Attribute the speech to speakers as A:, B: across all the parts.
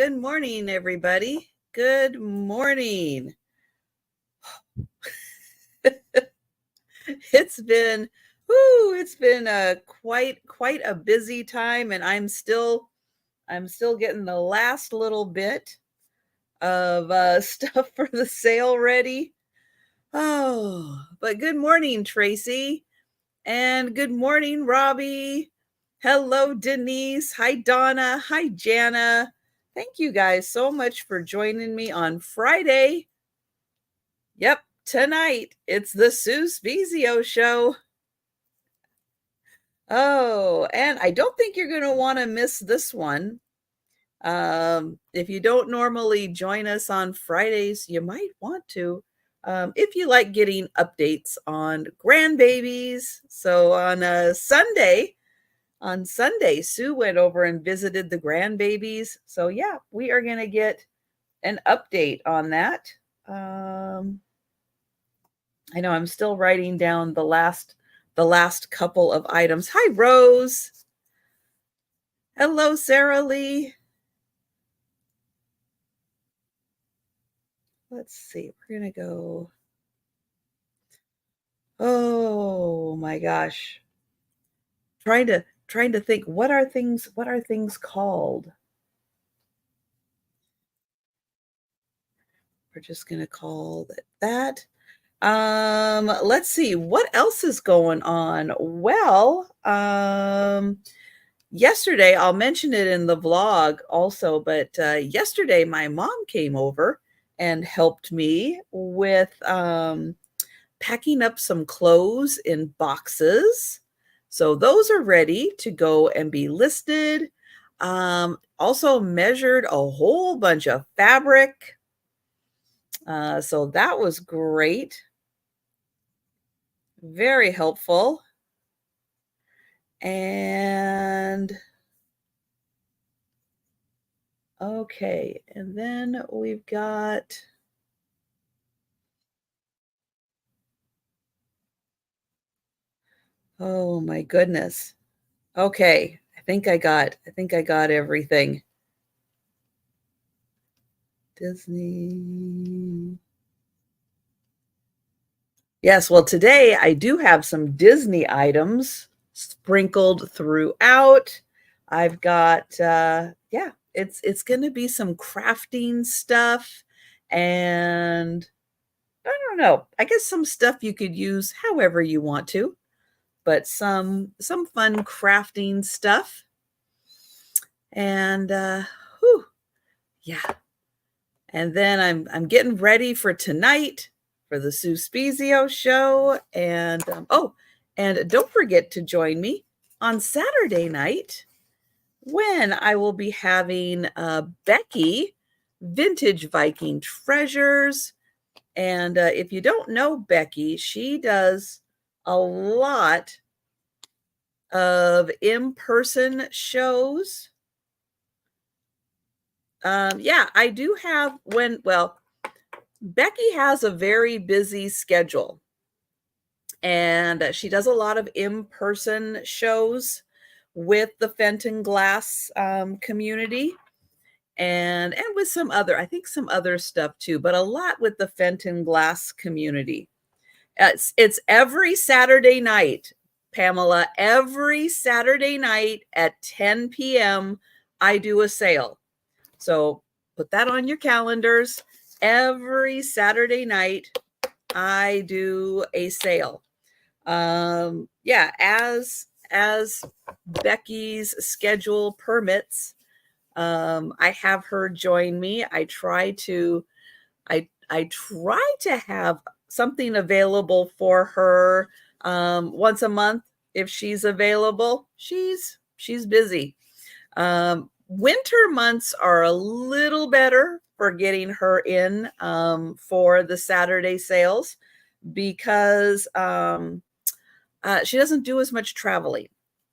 A: Good morning, everybody. Good morning. It's been a quite a busy time, and I'm still getting the last little bit of stuff for the sale ready. Oh, but good morning, Tracy, and good morning, Robbie. Hello, Denise. Hi, Donna. Hi, Jana. Thank you guys so much for joining me on Friday. Yep, tonight it's the Sue Spezio show. Oh, and I don't think you're going to want to miss this one. If you don't normally join us on Fridays, you might want to. If you like getting updates on grandbabies. So on Sunday, Sue went over and visited the grandbabies. So yeah, we are going to get an update on that. I know I'm still writing down the last couple of items. Hi, Rose. Hello, Sarah Lee. Let's see. We're gonna go. Oh my gosh. Trying to think what are things called? We're just gonna call it that. Let's see what else is going on. Well, yesterday, I'll mention it in the vlog also, but yesterday my mom came over and helped me with packing up some clothes in boxes. So those are ready to go and be listed. Also measured a whole bunch of fabric. So that was great. Very helpful. And okay, and then we've got oh my goodness. Okay, I think I got everything. Disney. Yes, well today I do have some Disney items sprinkled throughout. I've got yeah, it's going to be some crafting stuff, and I don't know. I guess some stuff you could use however you want to, but some fun crafting stuff. And whew, yeah. And then I'm getting ready for tonight for the Sue Spezio show. And oh, and don't forget to join me on Saturday night when I will be having Becky Vintage Viking Treasures. And if you don't know Becky, she does a lot of in-person shows. Yeah, I do have Becky has a very busy schedule, and she does a lot of in-person shows with the Fenton Glass community, and with I think some other stuff too, but a lot with the Fenton Glass community. It's every Saturday night, Pamela. Every Saturday night at 10 p.m. I do a sale. So put that on your calendars. Every Saturday night, I do a sale. Yeah, as Becky's schedule permits, I have her join me. I try to have something available for her once a month if she's available. She's busy. Winter months are a little better for getting her in for the Saturday sales because she doesn't do as much traveling.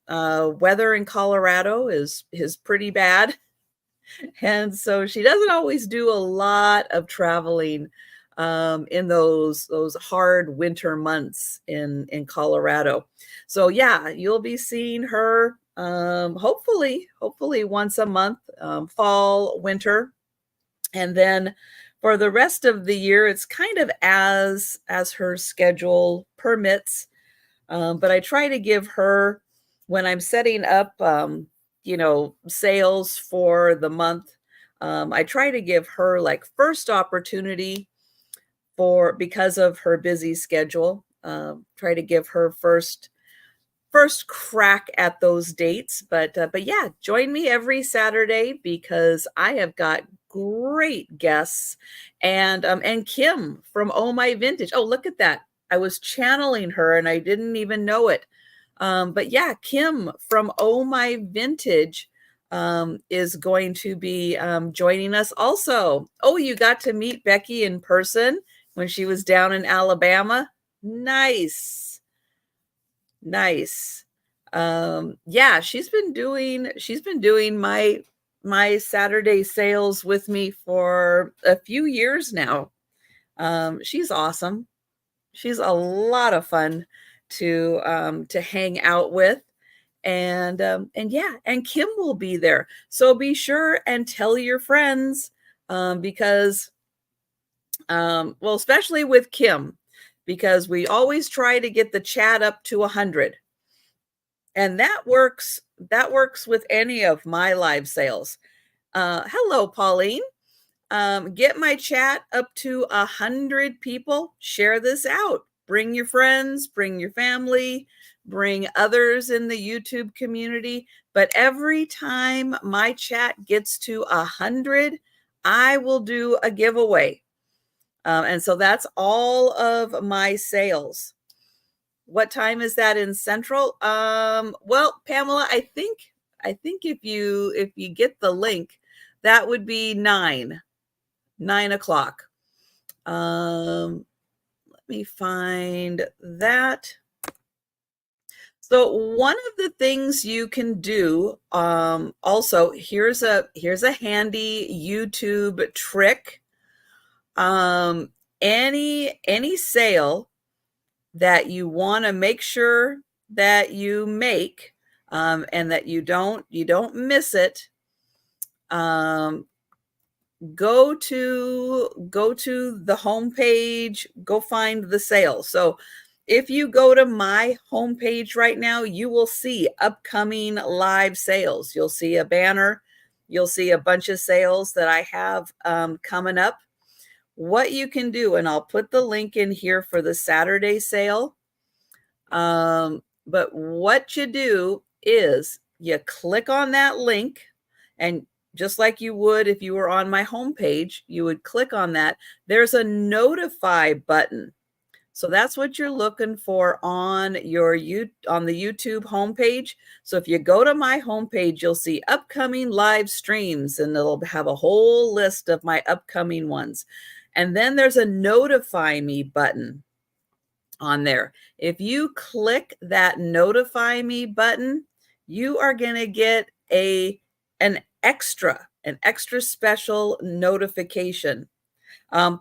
A: Weather in Colorado is pretty bad, and so she doesn't always do a lot of traveling in those hard winter months in Colorado. So yeah, you'll be seeing her hopefully once a month, fall, winter. And then for the rest of the year, it's kind of as her schedule permits. But I try to give her, when I'm setting up, sales for the month, I try to give her like first opportunity because of her busy schedule. Try to give her first crack at those dates. But yeah, join me every Saturday because I have got great guests, and Kim from Oh My Vintage. Oh, look at that. I was channeling her and I didn't even know it. But yeah, Kim from Oh My Vintage is going to be joining us also. Oh, you got to meet Becky in person when she was down in Alabama. Nice. Nice. Yeah, she's been doing my Saturday sales with me for a few years now. She's awesome. She's a lot of fun to hang out with. And yeah, and Kim will be there. So be sure and tell your friends, because well, especially with Kim, because we always try to get the chat up to 100. And that works with any of my live sales. Hello, Pauline. Get my chat up to 100 people. Share this out. Bring your friends, bring your family, bring others in the YouTube community. But every time my chat gets to 100, I will do a giveaway. And so that's all of my sales. What time is that in Central? Well, Pamela, I think if you get the link, that would be 9 o'clock. Let me find that. So one of the things you can do, also, here's a handy YouTube trick. Any sale that you want to make sure that you make, and that you don't miss it, go to the homepage, go find the sale. So if you go to my homepage right now, you will see upcoming live sales. You'll see a banner. You'll see a bunch of sales that I have coming up. What you can do, and I'll put the link in here for the Saturday sale. But what you do is you click on that link, and just like you would if you were on my homepage, you would click on that. There's a notify button. So that's what you're looking for on the YouTube homepage. So if you go to my homepage, you'll see upcoming live streams, and it'll have a whole list of my upcoming ones. And then there's a notify me button on there. If you click that notify me button, you are going to get an extra special notification.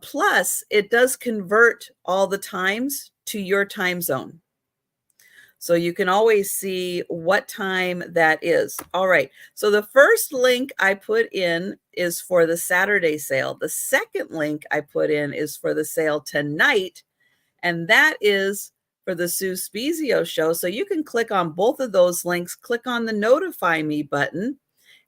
A: Plus, it does convert all the times to your time zone. So you can always see what time that is. All right. So the first link I put in is for the Saturday sale. The second link I put in is for the sale tonight. And that is for the Sue Spezio show. So you can click on both of those links, click on the notify me button,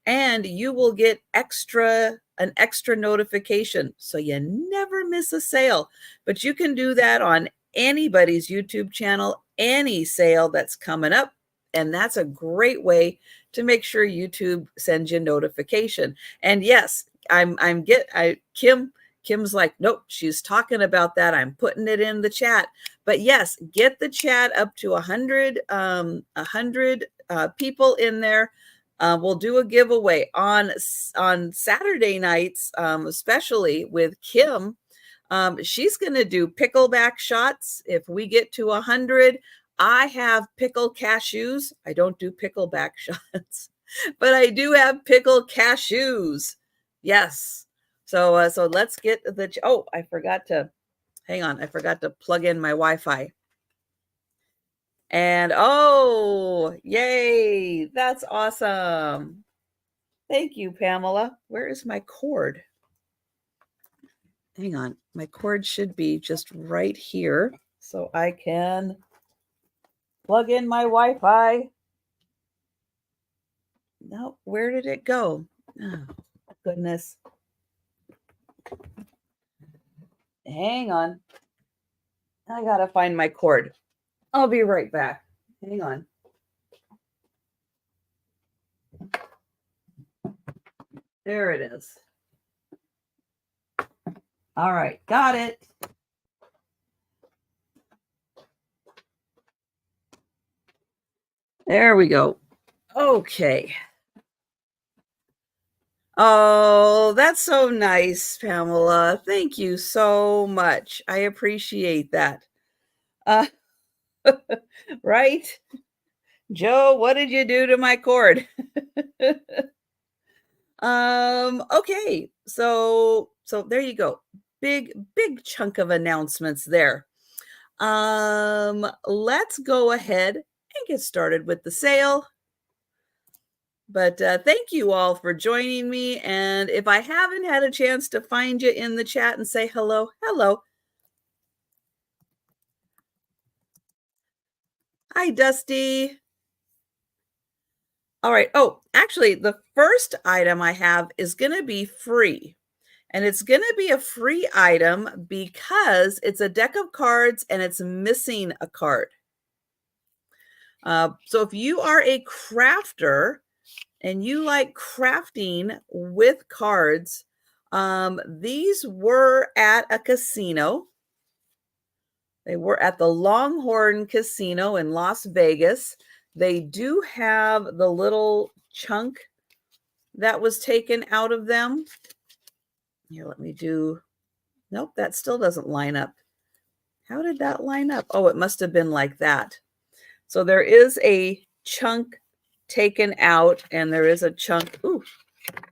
A: and you will get an extra notification. So you never miss a sale. But you can do that on anybody's YouTube channel, any sale that's coming up. And that's a great way to make sure YouTube sends you notification. And yes, Kim's like, nope, she's talking about that. I'm putting it in the chat. But yes, get the chat up to 100 people in there. We'll do a giveaway on Saturday nights, especially with Kim. She's going to do pickleback shots. If we get to 100, I have pickle cashews. I don't do pickleback shots, but I do have pickle cashews. Yes. So let's get I forgot to plug in my Wi-Fi. And oh, yay, that's awesome. Thank you, Pamela. Where is my cord? Hang on, my cord should be just right here so I can plug in my Wi-Fi. No, where did it go? Oh, goodness. Hang on. I gotta find my cord. I'll be right back. Hang on. There it is. All right, got it. There we go. Okay. Oh, that's so nice, Pamela. Thank you so much. I appreciate that. Uh, right? Joe, what did you do to my cord? Okay. So there you go. Big chunk of announcements there. Let's go ahead and get started with the sale. But thank you all for joining me. And if I haven't had a chance to find you in the chat and say hello, hello. Hi, Dusty. All right. Oh, actually, the first item I have is going to be free. And it's going to be a free item because it's a deck of cards and it's missing a card. So if you are a crafter and you like crafting with cards, these were at a casino. They were at the Longhorn Casino in Las Vegas. They do have the little chunk that was taken out of them. Here, let me do, nope, that still doesn't line up. How did that line up? Oh, it must have been like that. So there is a chunk taken out and there is a chunk,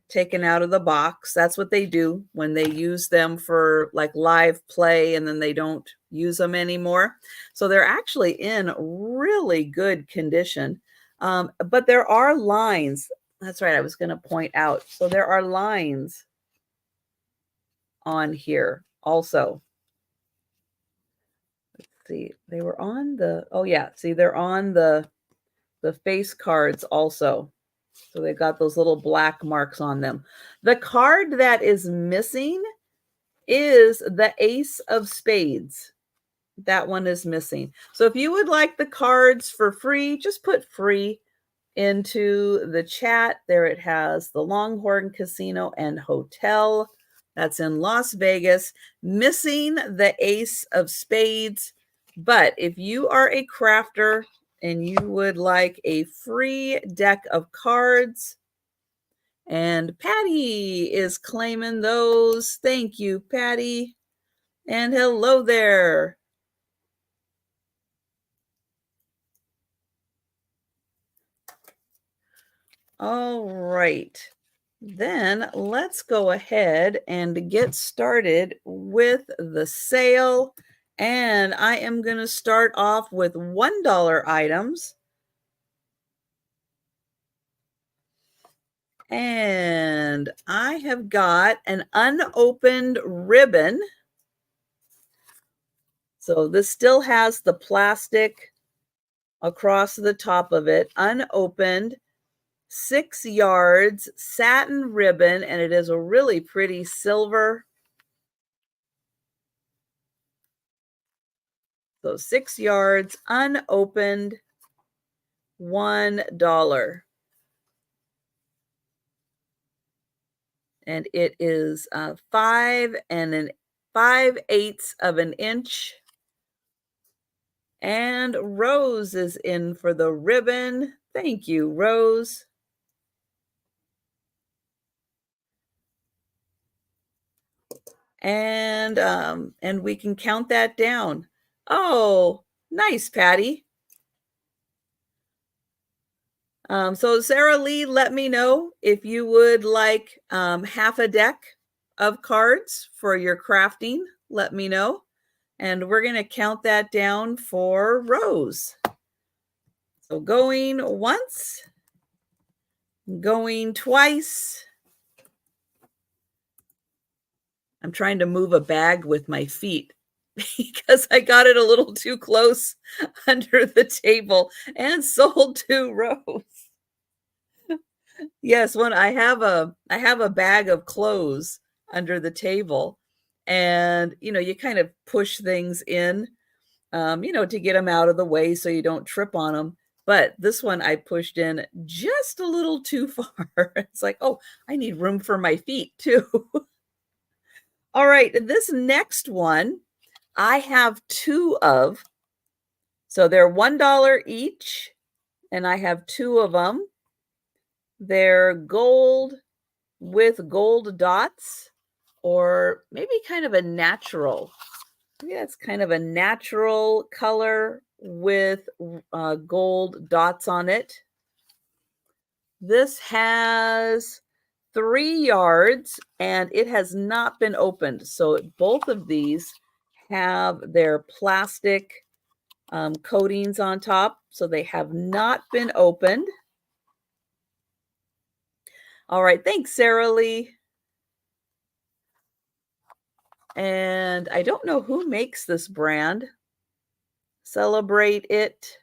A: taken out of the box. That's what they do when they use them for like live play and then they don't use them anymore. So they're actually in really good condition. But there are lines. That's right. I was going to point out. So there are lines on here also. Let's see. They were on the, oh yeah. See, they're on the face cards also. So they've got those little black marks on them. The card that is missing is the Ace of Spades. That one is missing. So if you would like the cards for free, just put free into the chat. There it has the Longhorn Casino and Hotel. That's in Las Vegas. Missing the Ace of Spades. But if you are a crafter and you would like a free deck of cards, and Patty is claiming those. Thank you, Patty. And hello there. All right. Then let's go ahead and get started with the sale. And I am going to start off with $1 items. And I have got an unopened ribbon. So this still has the plastic across the top of it, unopened, 6 yards, satin ribbon, and it is a really pretty silver. So 6 yards, unopened, $1. And it is 5 5/8 of an inch. And Rose is in for the ribbon. Thank you, Rose. And we can count that down. Oh, nice, Patty. So Sarah Lee, let me know if you would like half a deck of cards for your crafting. Let me know. And we're going to count that down for Rose. So going once, going twice. I'm trying to move a bag with my feet because I got it a little too close under the table and sold 2 rows. Yes, when I have a bag of clothes under the table, and, you kind of push things in, to get them out of the way so you don't trip on them. But this one I pushed in just a little too far. It's like, "Oh, I need room for my feet too." All right, this next one I have 2 of. So they're $1 each, and I have 2 of them. They're gold with gold dots, or maybe kind of a natural. Maybe that's kind of a natural color with gold dots on it. This has 3 yards and it has not been opened. So both of these have their plastic coatings on top. So they have not been opened. All right. Thanks, Sarah Lee. And I don't know who makes this brand. Celebrate It.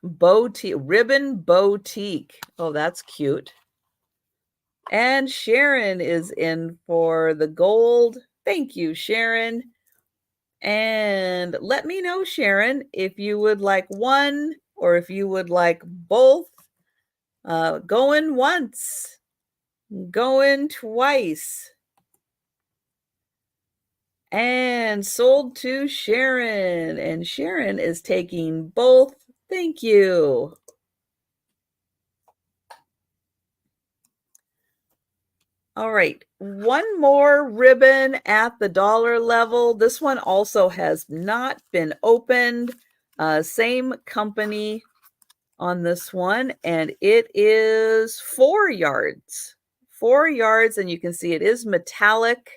A: Boutique, Ribbon Boutique. Oh, that's cute. And Sharon is in for the gold. Thank you, Sharon. And let me know, Sharon, if you would like one or if you would like both. Going once, going twice. And sold to Sharon. And Sharon is taking both. Thank you. All right, one more ribbon at the dollar level. This one also has not been opened. Same company on this one, and it is 4 yards. 4 yards, and you can see it is metallic,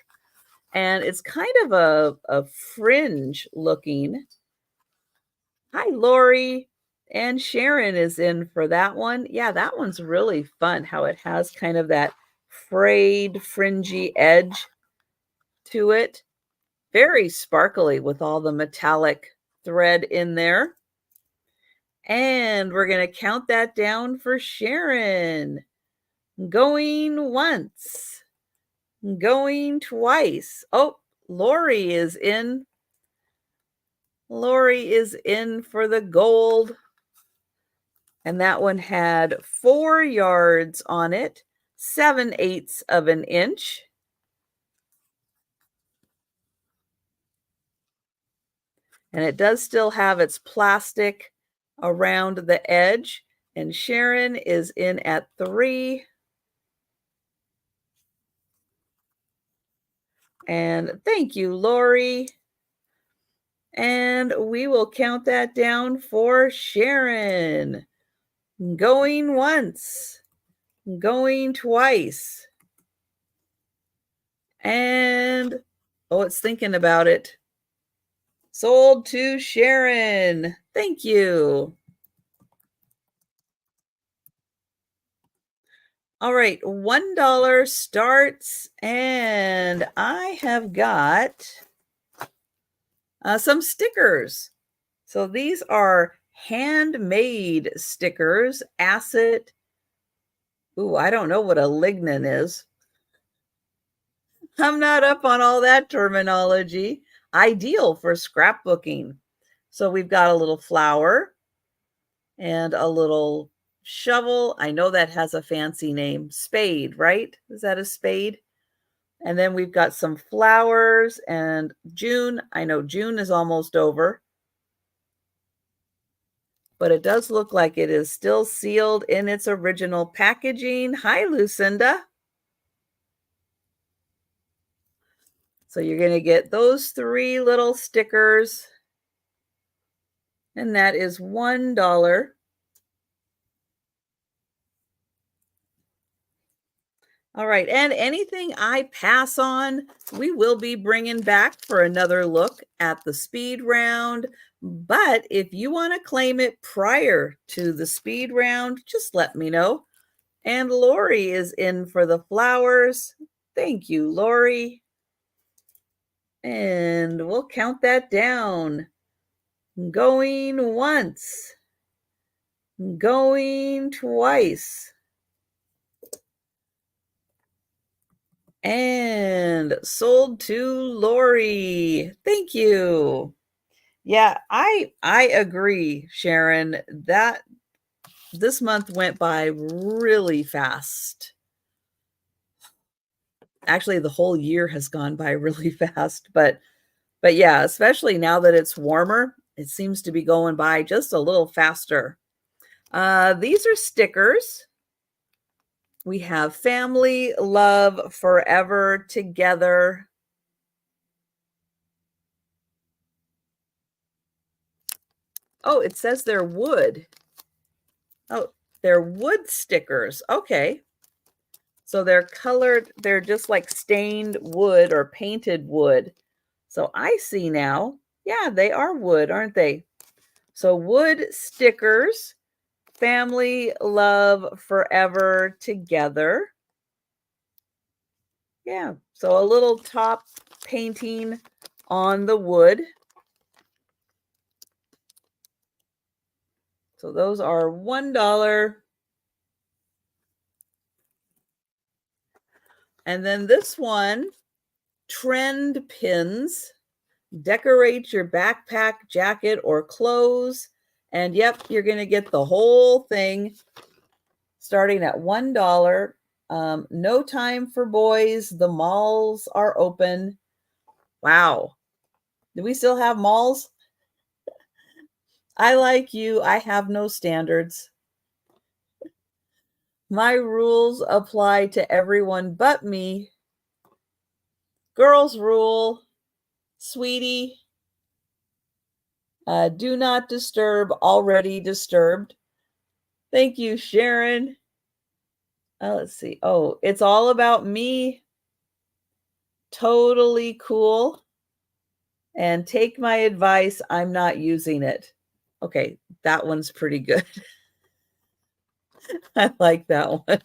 A: and it's kind of a fringe looking. Hi, Lori. And Sharon is in for that one. Yeah, that one's really fun, how it has kind of that frayed, fringy edge to it. Very sparkly with all the metallic thread in there. And we're going to count that down for Sharon. Going once, going twice. Oh, Lori is in. Lori is in for the gold. And that one had 4 yards on it, 7/8 of an inch. And it does still have its plastic around the edge. And Sharon is in at 3. And thank you, Lori. And we will count that down for Sharon. Going once, going twice. And, oh, it's thinking about it. Sold to Sharon. Thank you. All right, $1 starts, and I have got some stickers. So these are handmade stickers, acid. Ooh, I don't know what a lignin is. I'm not up on all that terminology. Ideal for scrapbooking. So we've got a little flower and a little shovel. I know that has a fancy name. Spade, right? Is that a spade? And then we've got some flowers and June. I know June is almost over, but it does look like it is still sealed in its original packaging. Hi, Lucinda. So you're going to get those 3 little stickers, and that is $1. All right, and anything I pass on, we will be bringing back for another look at the speed round. But if you want to claim it prior to the speed round, just let me know. And Lori is in for the flowers. Thank you, Lori. And we'll count that down. Going once. Going twice. And sold to Lori. Thank you. Yeah, I agree, Sharon, that this month went by really fast. Actually, the whole year has gone by really fast, but yeah, especially now that it's warmer, it seems to be going by just a little faster. These are stickers. We have family, love, forever, together. Oh, it says they're wood. Oh, they're wood stickers. Okay. So they're colored, they're just like stained wood or painted wood. So I see now. Yeah, they are wood, aren't they? So wood stickers, family, love, forever, together. Yeah, so a little top painting on the wood. So those are $1. And then this one, trend pins. Decorate your backpack, jacket, or clothes. And yep, you're going to get the whole thing starting at $1. No time for boys. The malls are open. Wow. Do we still have malls? I like you. I have no standards. My rules apply to everyone but me. Girls rule. Sweetie. Do not disturb. Already disturbed. Thank you, Sharon. Let's see. Oh, it's all about me. Totally cool. And take my advice. I'm not using it. Okay, that one's pretty good. I like that one.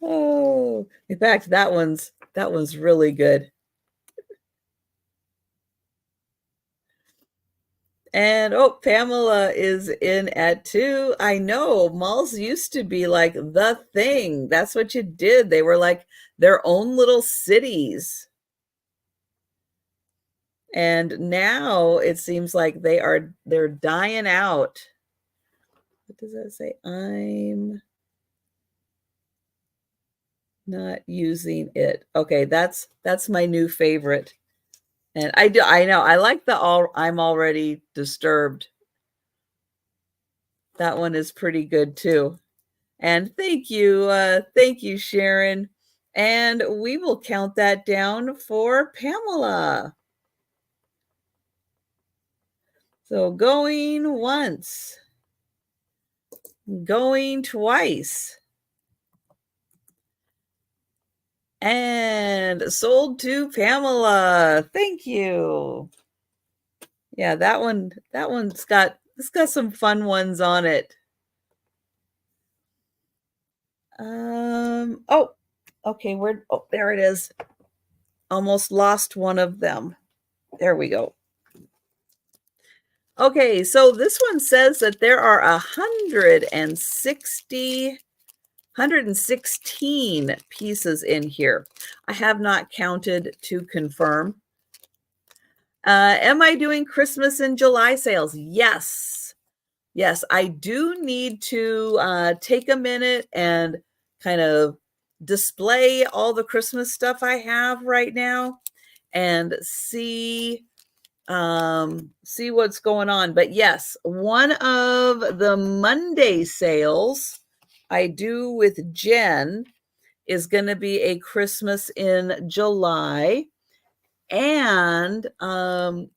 A: Oh, in fact, that one's really good. And oh, Pamela is in at 2. I know malls used to be like the thing. That's what you did. They were like their own little cities. And now it seems like they're dying out. What does that say? I'm not using it. Okay, that's my new favorite. And I know I like the I'm already disturbed. That one is pretty good too. And thank you, Sharon. And we will count that down for Pamela. So going once, going twice, and sold to Pamela. Thank you. Yeah, that one's got some fun ones on it. Oh, okay, there it is. Almost lost one of them. There we go. Okay, so this one says that there are 116 pieces in here. I have not counted to confirm. Am I doing Christmas in July sales? Yes. Yes, I do need to take a minute and kind of display all the Christmas stuff I have right now and see what's going on. But yes, one of the Monday sales I do with Jen is going to be a Christmas in July. And then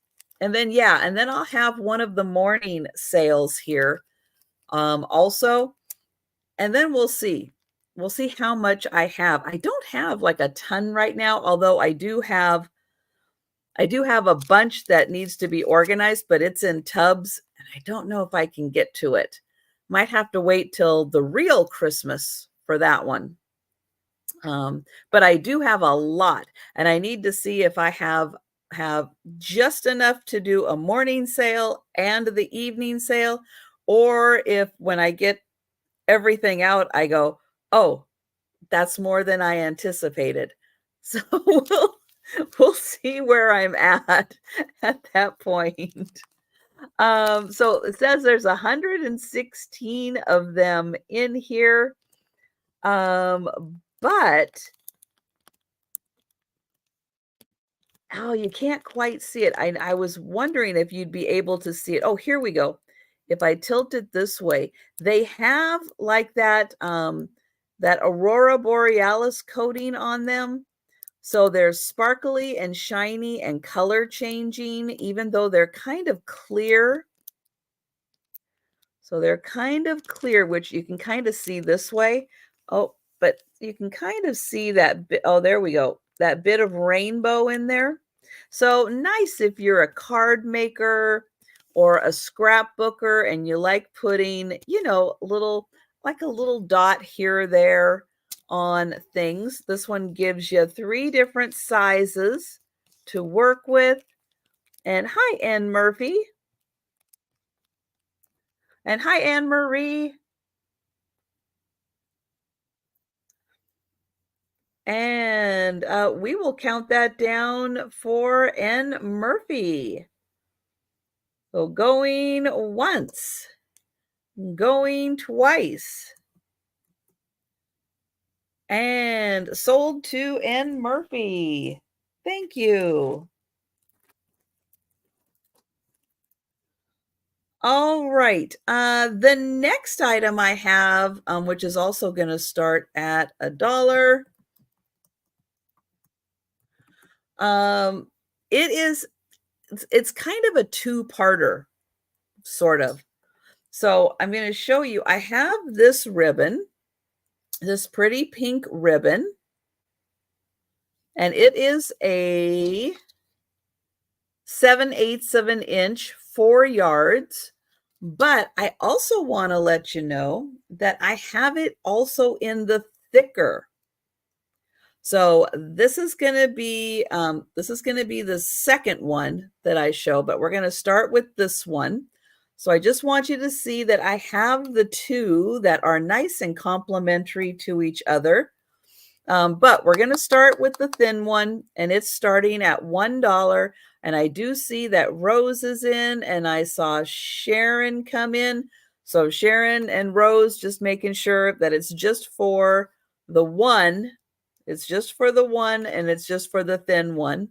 A: I'll have one of the morning sales here also. And then we'll see how much I have. I don't have like a ton right now, although I do have I do have a bunch that needs to be organized, but it's in tubs, and I don't know if I can get to it. Might have to wait till the real Christmas for that one. But I do have a lot, and I need to see if I have just enough to do a morning sale and the evening sale, or if when I get everything out, I go, oh, that's more than I anticipated. So we'll see where I'm at that point. So it says there's 116 of them in here. But oh, you can't quite see it. I was wondering if you'd be able to see it. Oh, here we go. If I tilt it this way, they have like that aurora borealis coating on them. So they're sparkly and shiny and color changing, even though they're kind of clear. So they're kind of clear, which you can kind of see this way. Oh, but you can kind of see that bit. Oh, there we go. That bit of rainbow in there. So nice if you're a card maker or a scrapbooker and you like putting, like a little dot here or there on things. This one gives you 3 different sizes to work with. And hi, Anne Murphy. And hi, Anne Marie. And we will count that down for Anne Murphy. So going once, going twice, and sold to Anne Murphy. Thank you. All right. The next item I have, which is also going to start at $1. It's kind of a two-parter, sort of. So I'm going to show you. I have this ribbon, this pretty pink ribbon, and it is a 7/8 of an inch, 4 yards. But I also want to let you know that I have it also in the thicker. So this is going to be the second one that I show, but we're going to start with this one. So I just want you to see that I have the two that are nice and complementary to each other. But we're going to start with the thin one, and it's starting at $1. And I do see that Rose is in, and I saw Sharon come in. So Sharon and Rose, just making sure that it's just for the one. It's just for the one, and it's just for the thin one.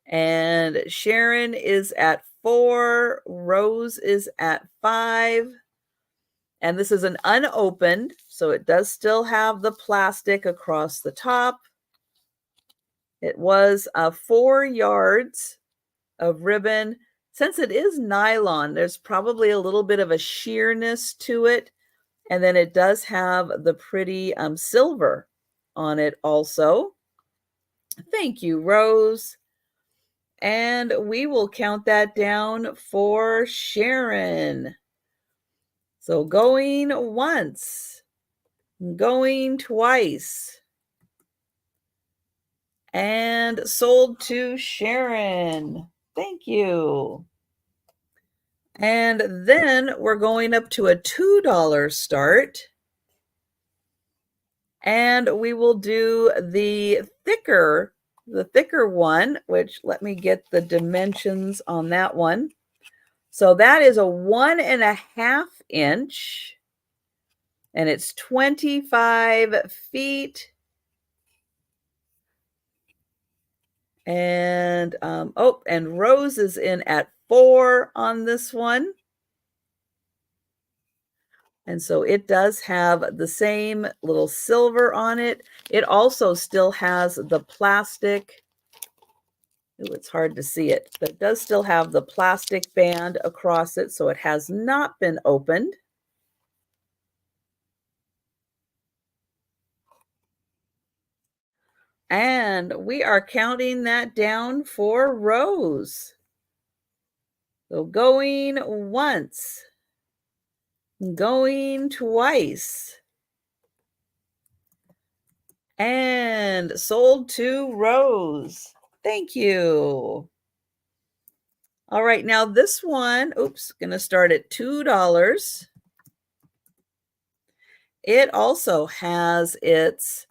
A: And Sharon is at 4. Rose is at 5. And this is an unopened, so it does still have the plastic across the top. It was 4 yards of ribbon. Since it is nylon, there's probably a little bit of a sheerness to it. And then it does have the pretty silver on it also. Thank you, Rose. And we will count that down for Sharon. So going once, going twice, and sold to Sharon. Thank you. And then we're going up to a $2 start. And we will do the thicker one, which let me get the dimensions on that one. So that is a 1.5 inch, and it's 25 feet. And and Rose is in at 4 on this one. And so it does have the same little silver on it. It also still has the plastic. Ooh, it's hard to see it, but it does still have the plastic band across it, so it has not been opened. And we are counting that down for Rose. So going once, going twice, and sold to Rose. Thank you. All right, now this one, oops, gonna start at $2. It also has its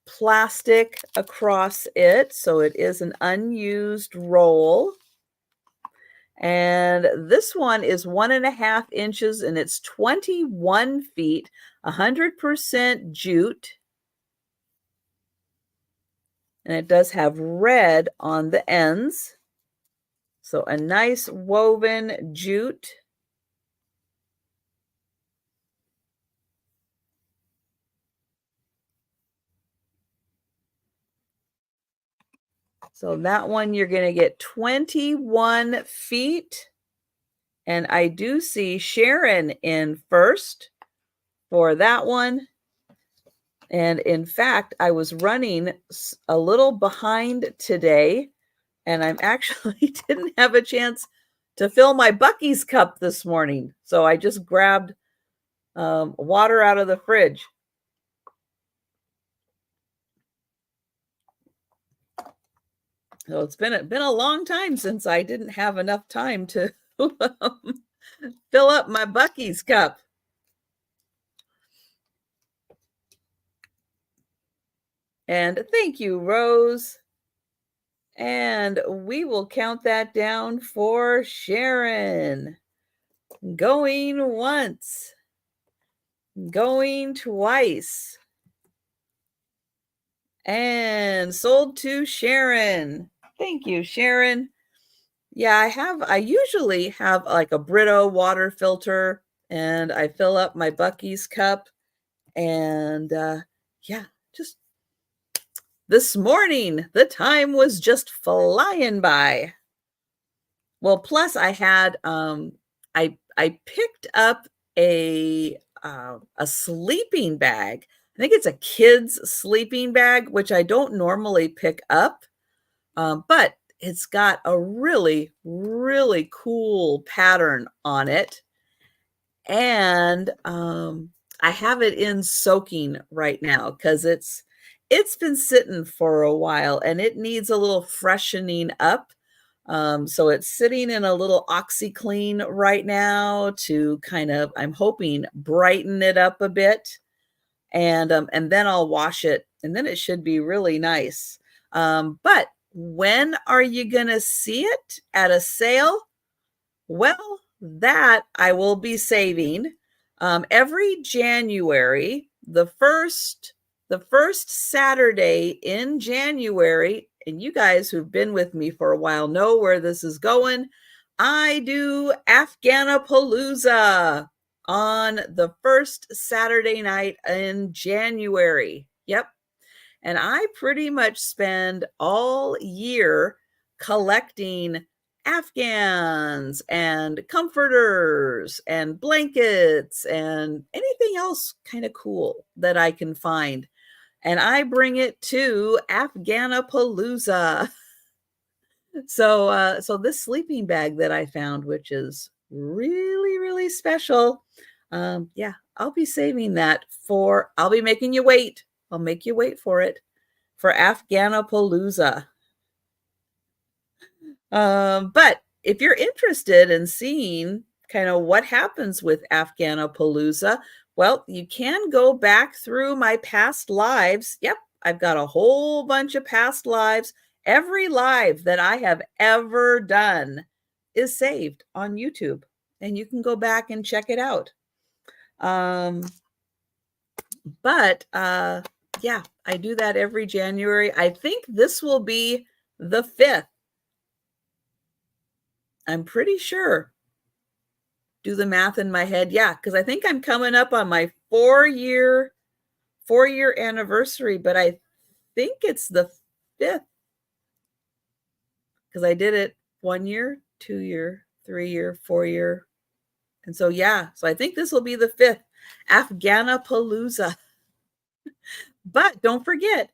A: plastic across it, so it is an unused roll. And this one is 1.5 inches and it's 21 feet, 100% jute. And it does have red on the ends. So a nice woven jute. So that one you're going to get 21 feet. And I do see Sharon in first for that one. And in fact, I was running a little behind today, and I'm actually didn't have a chance to fill my Buc-ee's cup this morning. So I just grabbed water out of the fridge. So it's been a long time since I didn't have enough time to fill up my Buc-ee's cup. And thank you, Rose. And we will count that down for Sharon. Going once. Going twice. And sold to Sharon. Thank you, Sharon. Yeah, I usually have like a Brito water filter, and I fill up my Buc-ee's cup. And yeah, just this morning, the time was just flying by. Well, plus I had I picked up a sleeping bag. I think it's a kid's sleeping bag, which I don't normally pick up, but it's got a really, really cool pattern on it. And I have it in soaking right now because it's been sitting for a while and it needs a little freshening up. So it's sitting in a little OxyClean right now to kind of, I'm hoping, brighten it up a bit. And then I'll wash it, and then it should be really nice. But when are you gonna see it at a sale? Well, that I will be saving. Every January, the first Saturday in January, and you guys who've been with me for a while know where this is going. I do Afghanapalooza on the first Saturday night in January. Yep. And I pretty much spend all year collecting Afghans and comforters and blankets and anything else kind of cool that I can find. And I bring it to Afghanapalooza. So this sleeping bag that I found, which is really, really special. Yeah, I'll be saving that for, I'll be making you wait. I'll make you wait for it for Afghanapalooza. But if you're interested in seeing kind of what happens with Afghanapalooza, well, you can go back through my past lives. Yep, I've got a whole bunch of past lives. Every live that I have ever done is saved on YouTube, and you can go back and check it out. But yeah, I do that every January. I think this will be the 5th. I'm pretty sure. Do the math in my head. Yeah, because I think I'm coming up on my 4-year anniversary, but I think it's the 5th. Because I did it 1 year, 2 year, 3 year, 4 year. And so yeah, so I think this will be the 5th Afghanapalooza. But don't forget,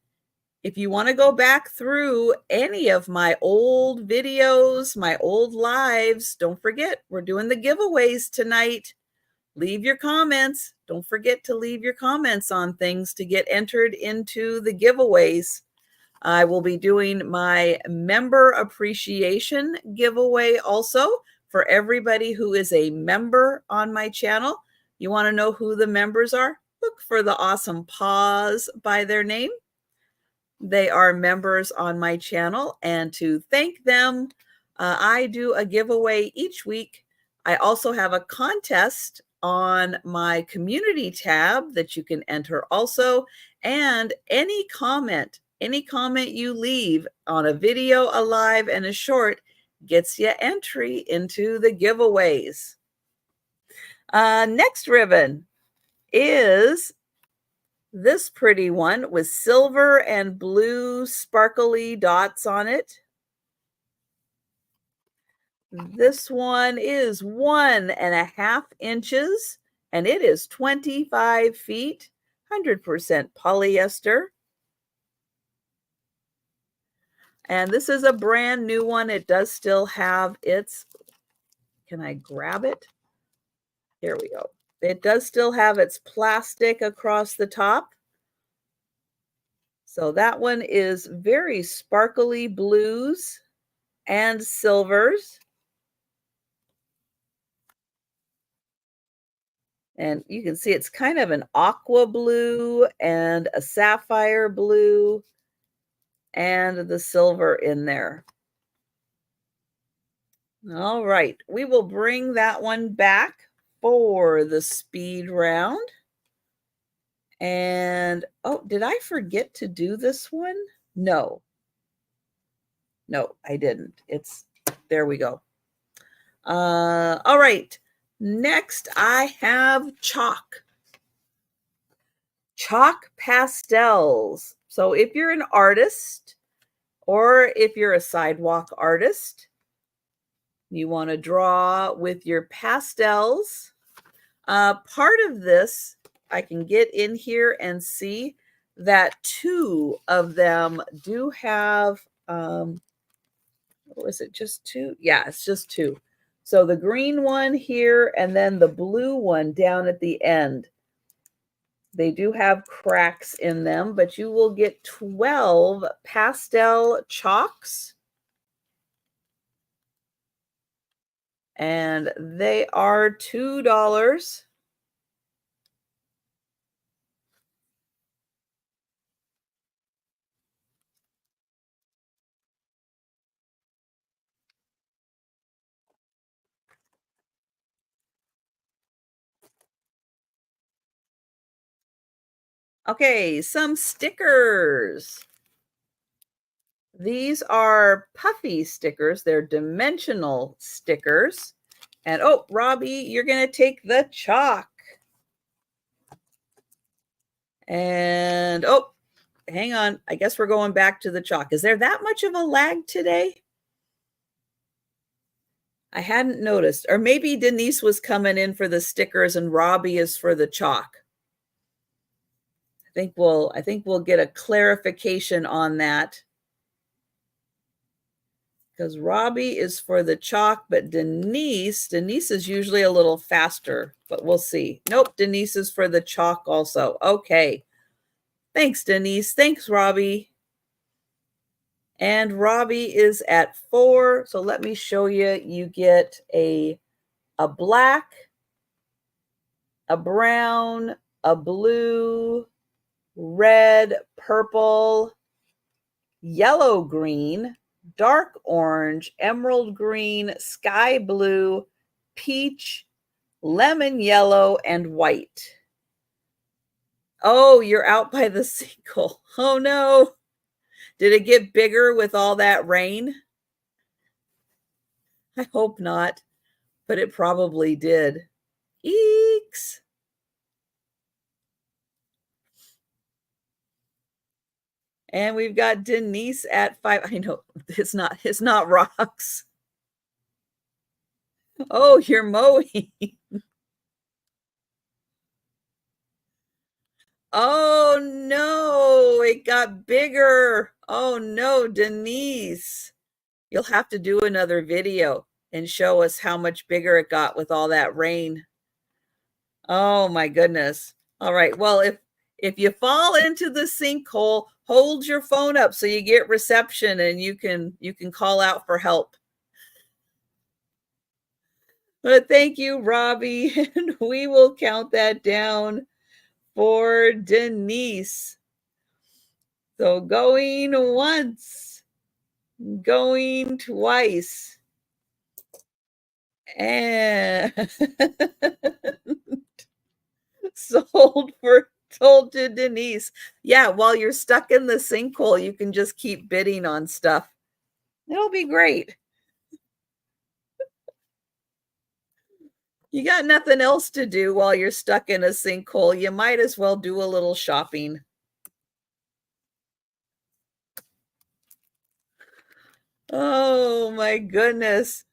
A: If you want to go back through any of my old videos, my old lives, don't forget, we're doing the giveaways tonight. Leave your comments. Don't forget to leave your comments on things to get entered into the giveaways. I will be doing my member appreciation giveaway also for everybody who is a member on my channel. You want to know who the members are? Look for the awesome paws by their name. They are members on my channel, and to thank them, I do a giveaway each week. I also have a contest on my community tab that you can enter also, and any comment you leave on a video, a live, and a short gets you entry into the giveaways. Next ribbon is this pretty one with silver and blue sparkly dots on it. This one is 1.5 inches and it is 25 feet, 100% polyester. And this is a brand new one. It does still have its, can I grab it? Here we go. It does still have its plastic across the top. So that one is very sparkly blues and silvers. And you can see it's kind of an aqua blue and a sapphire blue and the silver in there. All right, we will bring that one back for the speed round. And, oh, did I forget to do this one? No. No, I didn't. There we go. All right. Next, I have chalk. Chalk pastels. So if you're an artist or if you're a sidewalk artist, you want to draw with your pastels. Part of this, I can get in here and see that 2 of them do have, was it just 2? Yeah, it's just 2. So the green one here and then the blue one down at the end. They do have cracks in them, but you will get 12 pastel chalks. And they are $2. Okay, some stickers. These are puffy stickers. They're dimensional stickers. And oh, Robbie, you're going to take the chalk. And oh, hang on. I guess we're going back to the chalk. Is there that much of a lag today? I hadn't noticed. Or maybe Denise was coming in for the stickers and Robbie is for the chalk. I think we'll get a clarification on that. Because Robbie is for the chalk, but Denise is usually a little faster, but we'll see. Nope, Denise is for the chalk also. Okay. Thanks, Denise. Thanks, Robbie. And Robbie is at 4. So let me show you. You get a black, a brown, a blue, red, purple, yellow, green, dark orange, emerald green, sky blue, peach, lemon yellow, and white. Oh, you're out by the sinkhole. Oh no. Did it get bigger with all that rain? I hope not, but it probably did. Eeks. And we've got Denise at 5. I know it's not rocks. Oh, you're mowing. Oh no, it got bigger. Oh no, Denise. You'll have to do another video and show us how much bigger it got with all that rain. Oh my goodness. All right. Well, if you fall into the sinkhole, hold your phone up so you get reception and you can call out for help. But thank you, Robbie, and we will count that down for Denise. So going once, going twice, and sold to Denise. Yeah, while you're stuck in the sinkhole, you can just keep bidding on stuff. It'll be great. You got nothing else to do while you're stuck in a sinkhole. You might as well do a little shopping. Oh my goodness.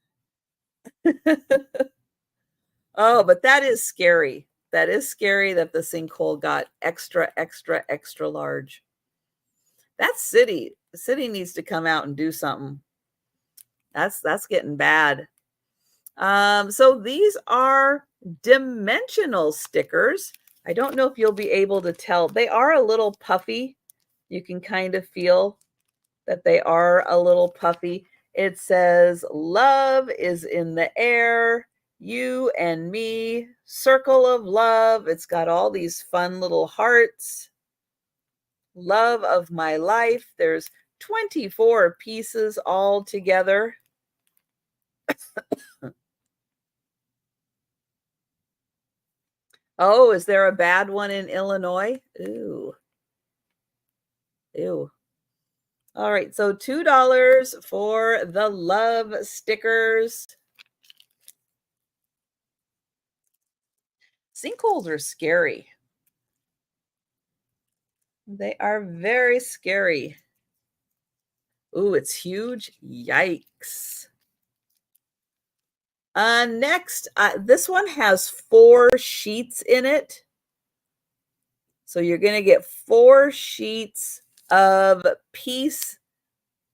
A: Oh, but that is scary. That is scary that the sinkhole got extra, extra, extra large. That city, the city needs to come out and do something. That's getting bad. So these are dimensional stickers. I don't know if you'll be able to tell. They are a little puffy. You can kind of feel that they are a little puffy. It says, love is in the air, you and me, circle of love. It's got all these fun little hearts. Love of my life. There's 24 pieces all together. Oh, is there a bad one in Illinois? Ooh. Ew. All right, so $2 for the love stickers. Sinkholes are scary. They are very scary. Ooh, it's huge. Yikes. Next, this one has 4 sheets in it. So you're going to get 4 sheets of piece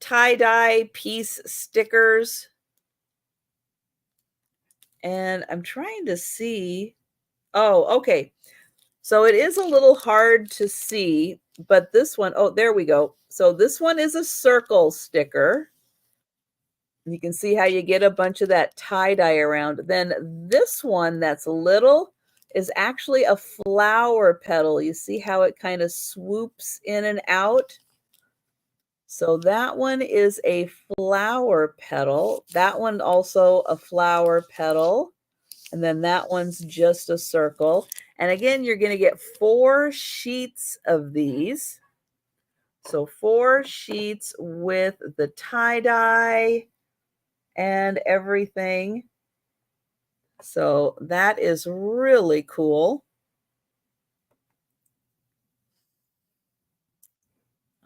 A: tie-dye piece stickers. And I'm trying to see. Oh, okay. So it is a little hard to see, but this one, oh, there we go. So this one is a circle sticker. You can see how you get a bunch of that tie-dye around. Then this one that's little is actually a flower petal. You see how it kind of swoops in and out? So that one is a flower petal. That one also a flower petal. And then that one's just a circle. And again, you're going to get 4 sheets of these. So 4 sheets with the tie-dye and everything. So that is really cool.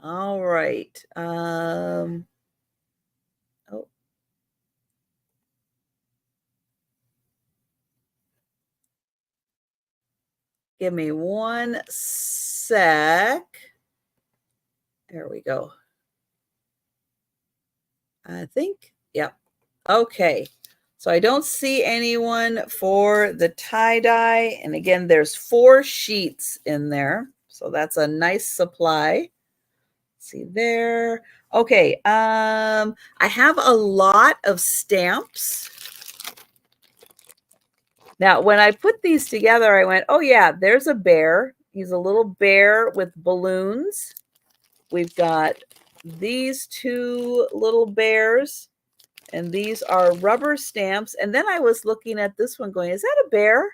A: All right. Oh. Give me one sec. There we go. I think, yep. Okay. So I don't see anyone for the tie-dye. And again, there's 4 sheets in there. So that's a nice supply. See there. Okay. I have a lot of stamps. Now, when I put these together, I went, oh yeah, there's a bear. He's a little bear with balloons. We've got these 2 little bears. And these are rubber stamps. And then I was looking at this one going, is that a bear?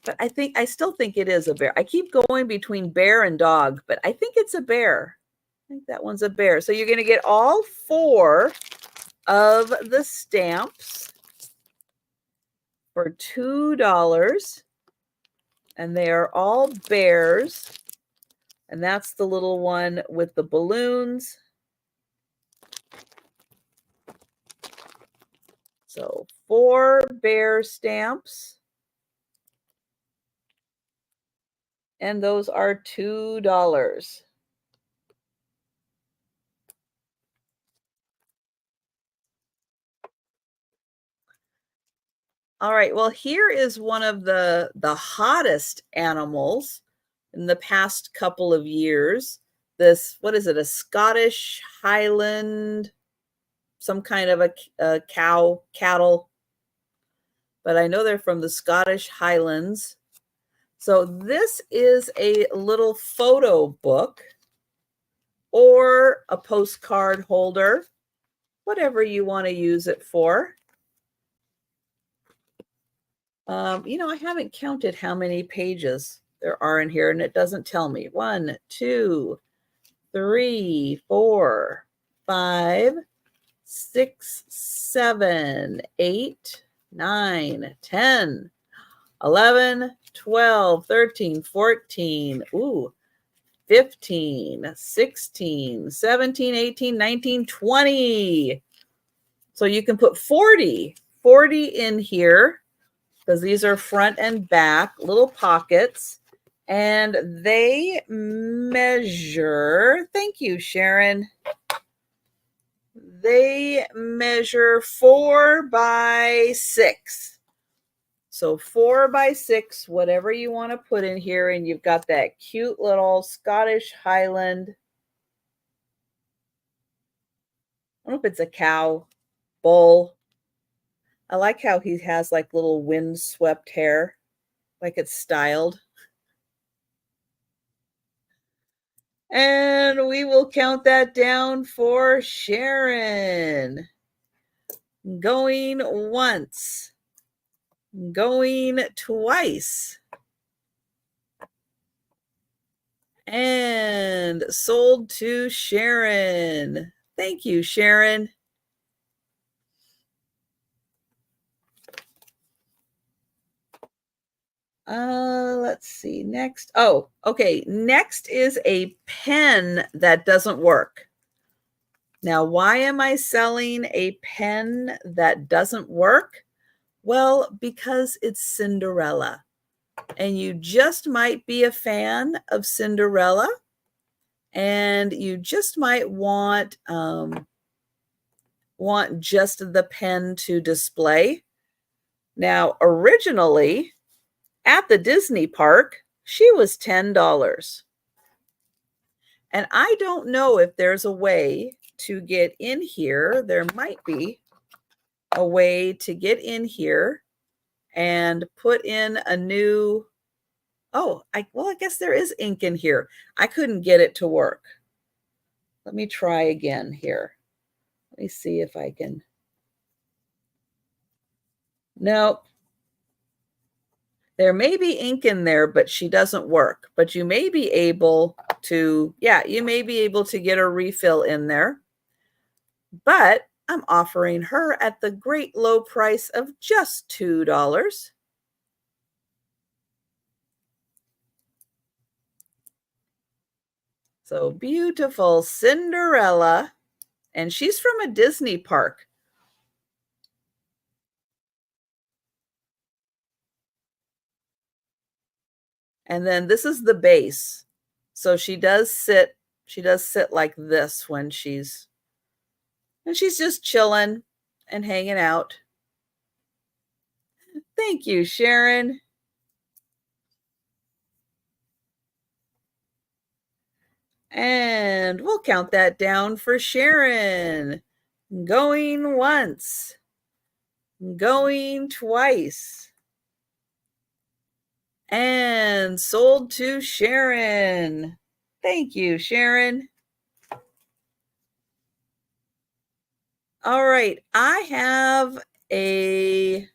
A: But I still think it is a bear. I keep going between bear and dog, but I think it's a bear. I think that one's a bear. So you're going to get all 4 of the stamps for $2. And they are all bears. And that's the little one with the balloons. So 4 bear stamps. And those are $2. All right, well, here is one of the hottest animals in the past couple of years. This, what is it, a Scottish Highland, some kind of a cattle, but I know they're from the Scottish Highlands. So this is a little photo book or a postcard holder, whatever you want to use it for. I haven't counted how many pages there are in here, and it doesn't tell me. 1, 2, 3, 4, 5, 6, 7, 8, 9, 10, 11, 12, 13, 14, 15, 16, 17, 18, 19, 20. So you can put 40 in here, because these are front and back little pockets, and they measure, thank you, Sharon. They measure 4 by 6. So 4 by 6, whatever you want to put in here, and you've got that cute little Scottish Highland. I don't know if it's a cow, bull. I like how he has like little windswept hair, like it's styled. And we will count that down for Sharon. Going once. Going twice. And sold to Sharon. Thank you, Sharon. Let's see. Next. Oh, okay. Next is a pen that doesn't work. Now, why am I selling a pen that doesn't work? Well, because it's Cinderella. And you just might be a fan of Cinderella, and you just might want just the pen to display. Now, originally at the Disney park, she was $10. And I don't know if there's a way to get in here. There might be a way to get in here and put in a new, I guess there is ink in here. I couldn't get it to work. Let me try again here. Let me see if I can. Nope. There may be ink in there, but she doesn't work. But you may be able to, you may be able to get a refill in there. But I'm offering her at the great low price of just $2. So beautiful Cinderella. And she's from a Disney park. And then this is the base. So she does sit like this when she's just chilling and hanging out. Thank you, Sharon. And we'll count that down for Sharon. Going once. Going twice. And sold to Sharon. Thank you, Sharon. All right, I have a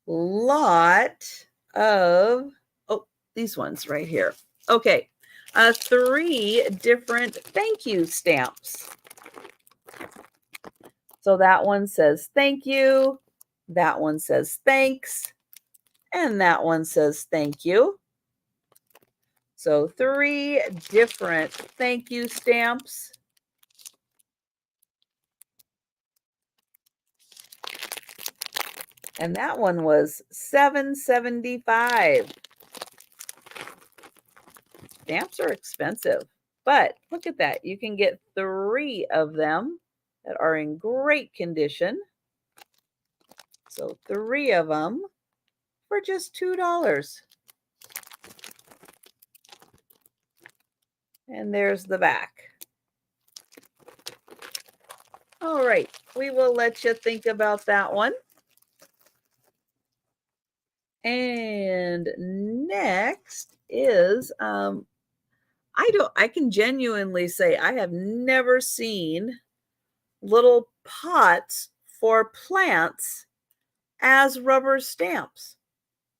A: lot of, these ones right here. Okay, 3 different thank you stamps. So that one says thank you, that one says thanks, and that one says thank you. So 3 different thank you stamps. And that one was $7.75. Stamps are expensive, but look at that. You can get 3 of them that are in great condition. So 3 of them for just $2. And there's the back. All right, we will let you think about that one. And next is I can genuinely say I have never seen little pots for plants as rubber stamps.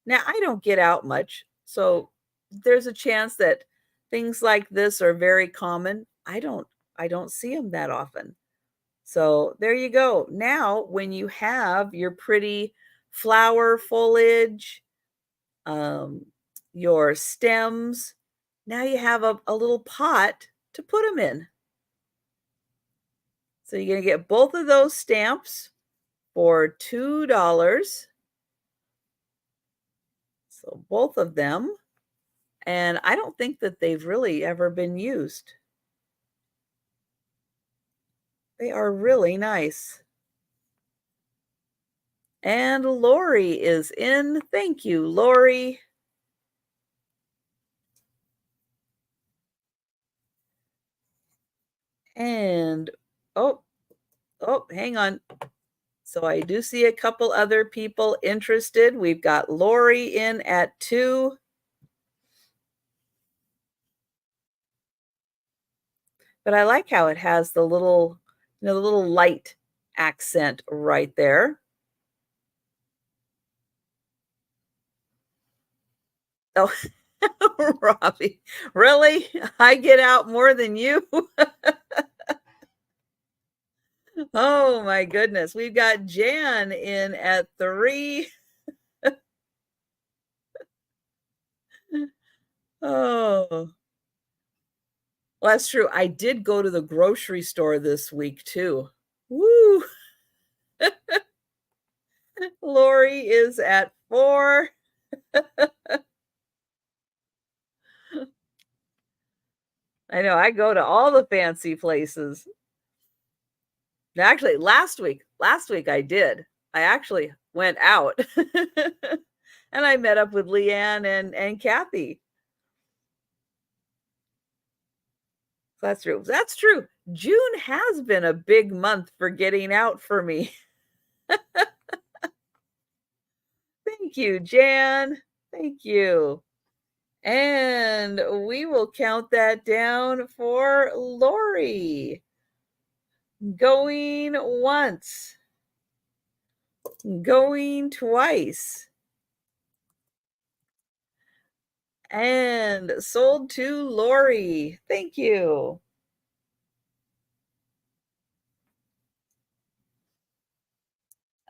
A: Now, I don't get out much, so there's a chance that things like this are very common. I don't see them that often. So there you go. Now, when you have your pretty flower foliage, um, your stems, now you have a little pot to put them in. So you're going to get both of those stamps for $2. So both of them. And I don't think that they've really ever been used. They are really nice. And Lori is in. Thank you, Lori. And oh, hang on. So I do see a couple other people interested. We've got Lori in at 2. But I like how it has the little, the little light accent right there. Oh, Robbie, really? I get out more than you? Oh my goodness. We've got Jan in at 3. Oh, well, that's true. I did go to the grocery store this week too. Woo! Lori is at 4. I know, I go to all the fancy places. Actually, last week I did. I actually went out and I met up with Leanne and Kathy. That's true. That's true. June has been a big month for getting out for me. Thank you, Jan. Thank you. And we will count that down for Lori. Going once. Going twice. And sold to Lori. Thank you.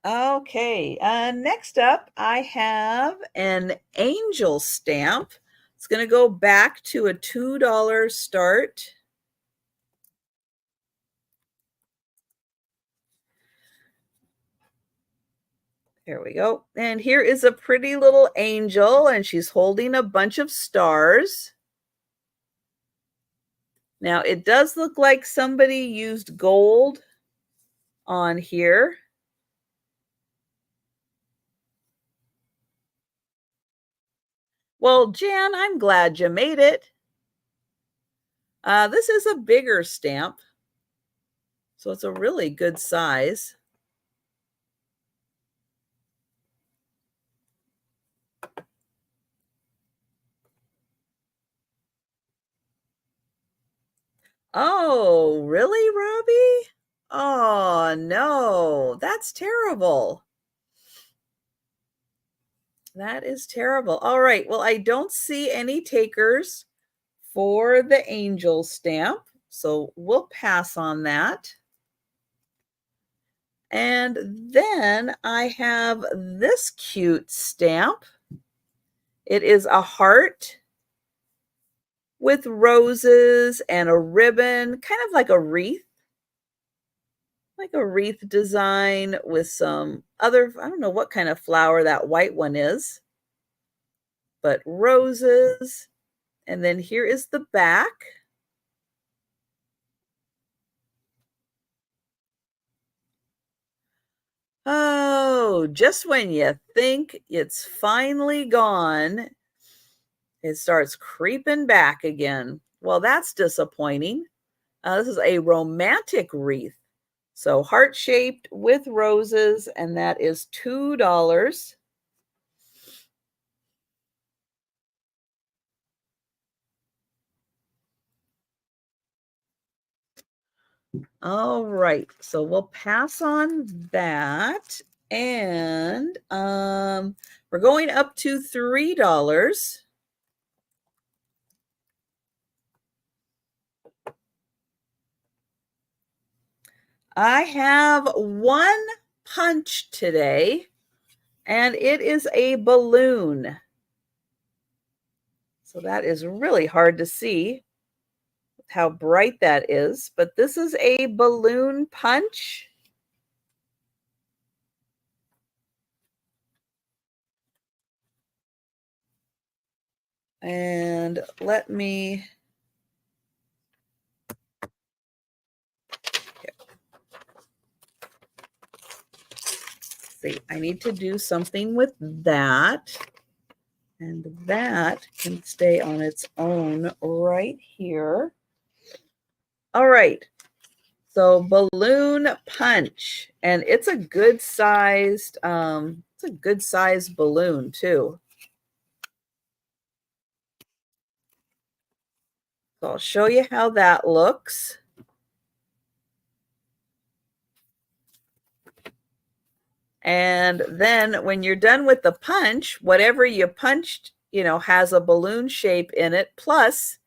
A: Okay, next up, I have an angel stamp. It's going to go back to a $2 start. There we go. And here is a pretty little angel, and she's holding a bunch of stars. Now, it does look like somebody used gold on here. Well, Jan, I'm glad you made it. This is a bigger stamp, so it's a really good size. Oh, really, Robbie? Oh, no, that's terrible. That is terrible. All right, well, I don't see any takers for the angel stamp, so we'll pass on that. And then I have this cute stamp. It is a heart with roses and a ribbon, kind of like a wreath design with some other, I don't know what kind of flower that white one is, but roses. And then here is the back. Oh, just when you think it's finally gone, it starts creeping back again. Well, that's disappointing. This is a romantic wreath. So heart-shaped with roses, and that is $2. All right, so we'll pass on that. And we're going up to $3. I have one punch today, and it is a balloon. So that is really hard to see how bright that is, but this is a balloon punch. And let me see. I need to do something with that. And that can stay on its own right here. All right. So balloon punch. And it's a good sized, balloon too. So I'll show you how that looks. And then when you're done with the punch, whatever you punched, has a balloon shape in it. Plus,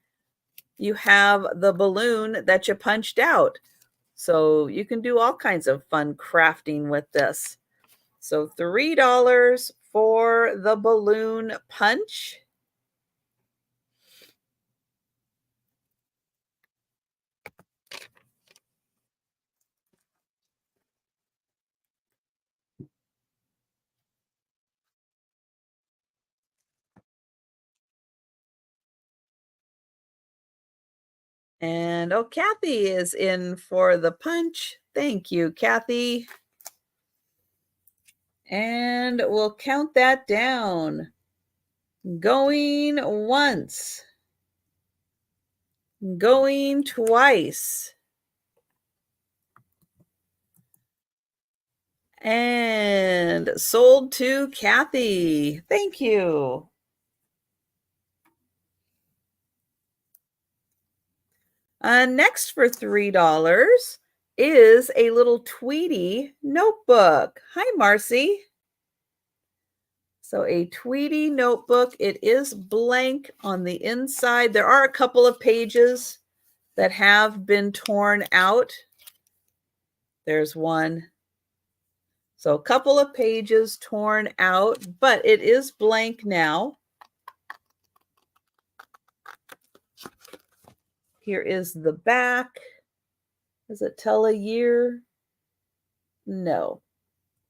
A: you have the balloon that you punched out. So you can do all kinds of fun crafting with this. So $3 for the balloon punch. And oh, Kathy is in for the punch. Thank you, Kathy. And we'll count that down. Going once. Going twice. And sold to Kathy. Thank you. Next for $3 is a little Tweety notebook. Hi, Marcy. So a Tweety notebook. It is blank on the inside. There are a couple of pages that have been torn out. There's one. So a couple of pages torn out, but it is blank now. Here is the back. Does it tell a year? No.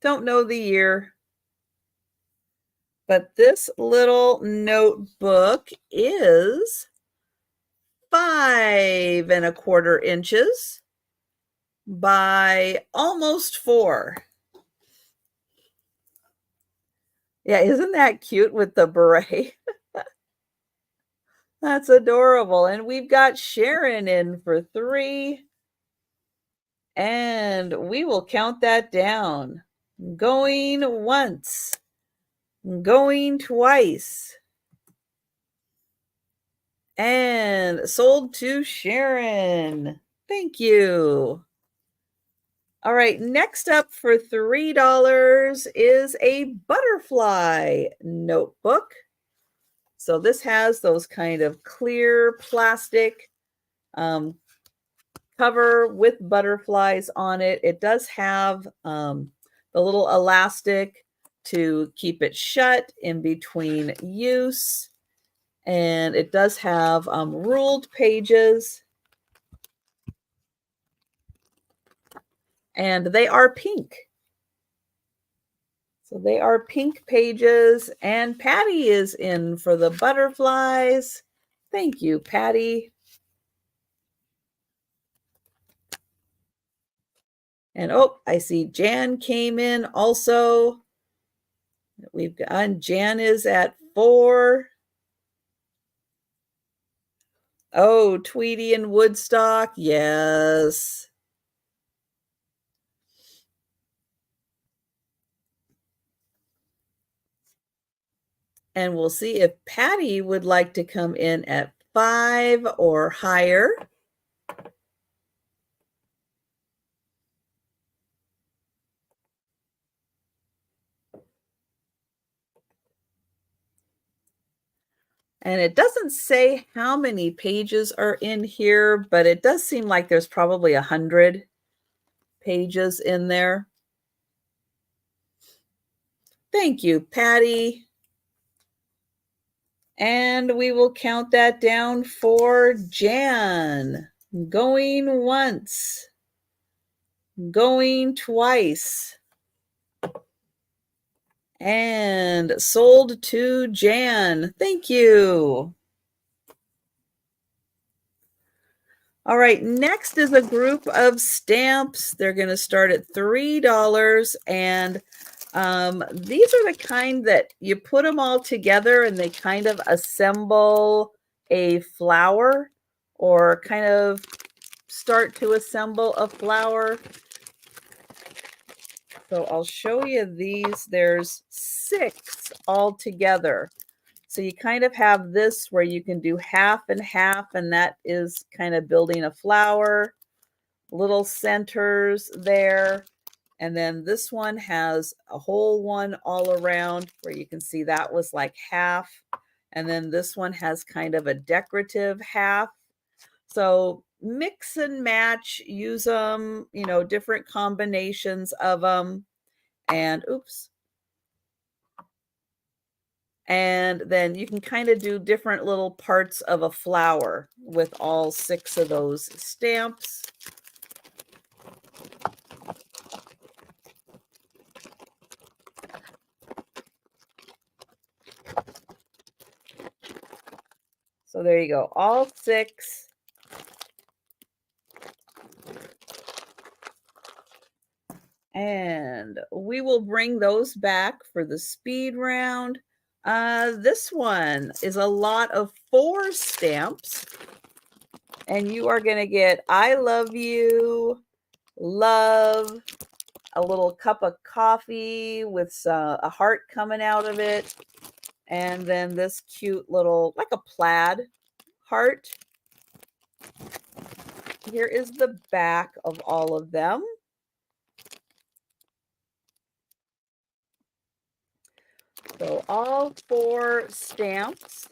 A: Don't know the year. But this little notebook is 5¼ inches by almost 4. Yeah, isn't that cute with the beret? That's adorable. And we've got Sharon in for 3. And we will count that down. Going once. Going twice. And sold to Sharon. Thank you. All right, next up for $3 is a butterfly notebook. So this has those kind of clear plastic cover with butterflies on it. It does have the little elastic to keep it shut in between use. And it does have ruled pages. And they are pink. So they are pink pages. And Patty is in for the butterflies. Thank you, Patty. And oh, I see Jan came in also. We've got Jan is at 4. Oh, Tweety and Woodstock. Yes. And we'll see if Patty would like to come in at 5 or higher. And it doesn't say how many pages are in here, but it does seem like there's probably 100 pages in there. Thank you, Patty. And we will count that down for Jan. Going once. Going twice. And sold to Jan. Thank you. All right, next is a group of stamps. They're going to start at $3, and these are the kind that you put them all together and they kind of assemble a flower, or kind of start to assemble a flower. So I'll show you these. There's 6 all together. So you kind of have this where you can do half and half, and that is kind of building a flower. Little centers there. And then this one has a whole one all around where you can see that was like half. And then this one has kind of a decorative half. So mix and match, use them, different combinations of them. And oops. And then you can kind of do different little parts of a flower with all 6 of those stamps. So there you go, all 6. And we will bring those back for the speed round. This one is a lot of 4 stamps. And you are going to get I love you, love, a little cup of coffee with a heart coming out of it. And then this cute little, like a plaid heart. Here is the back of all of them. So all 4 stamps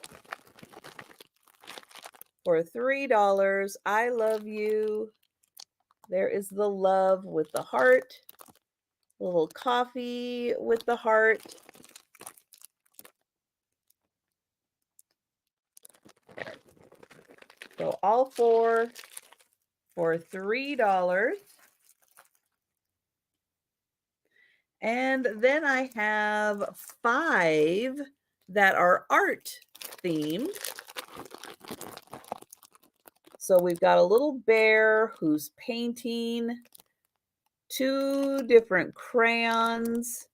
A: for $3. I love you. There is the love with the heart. A little coffee with the heart. So all 4 for $3. And then I have 5 that are art themed. So we've got a little bear who's painting, 2 different crayons.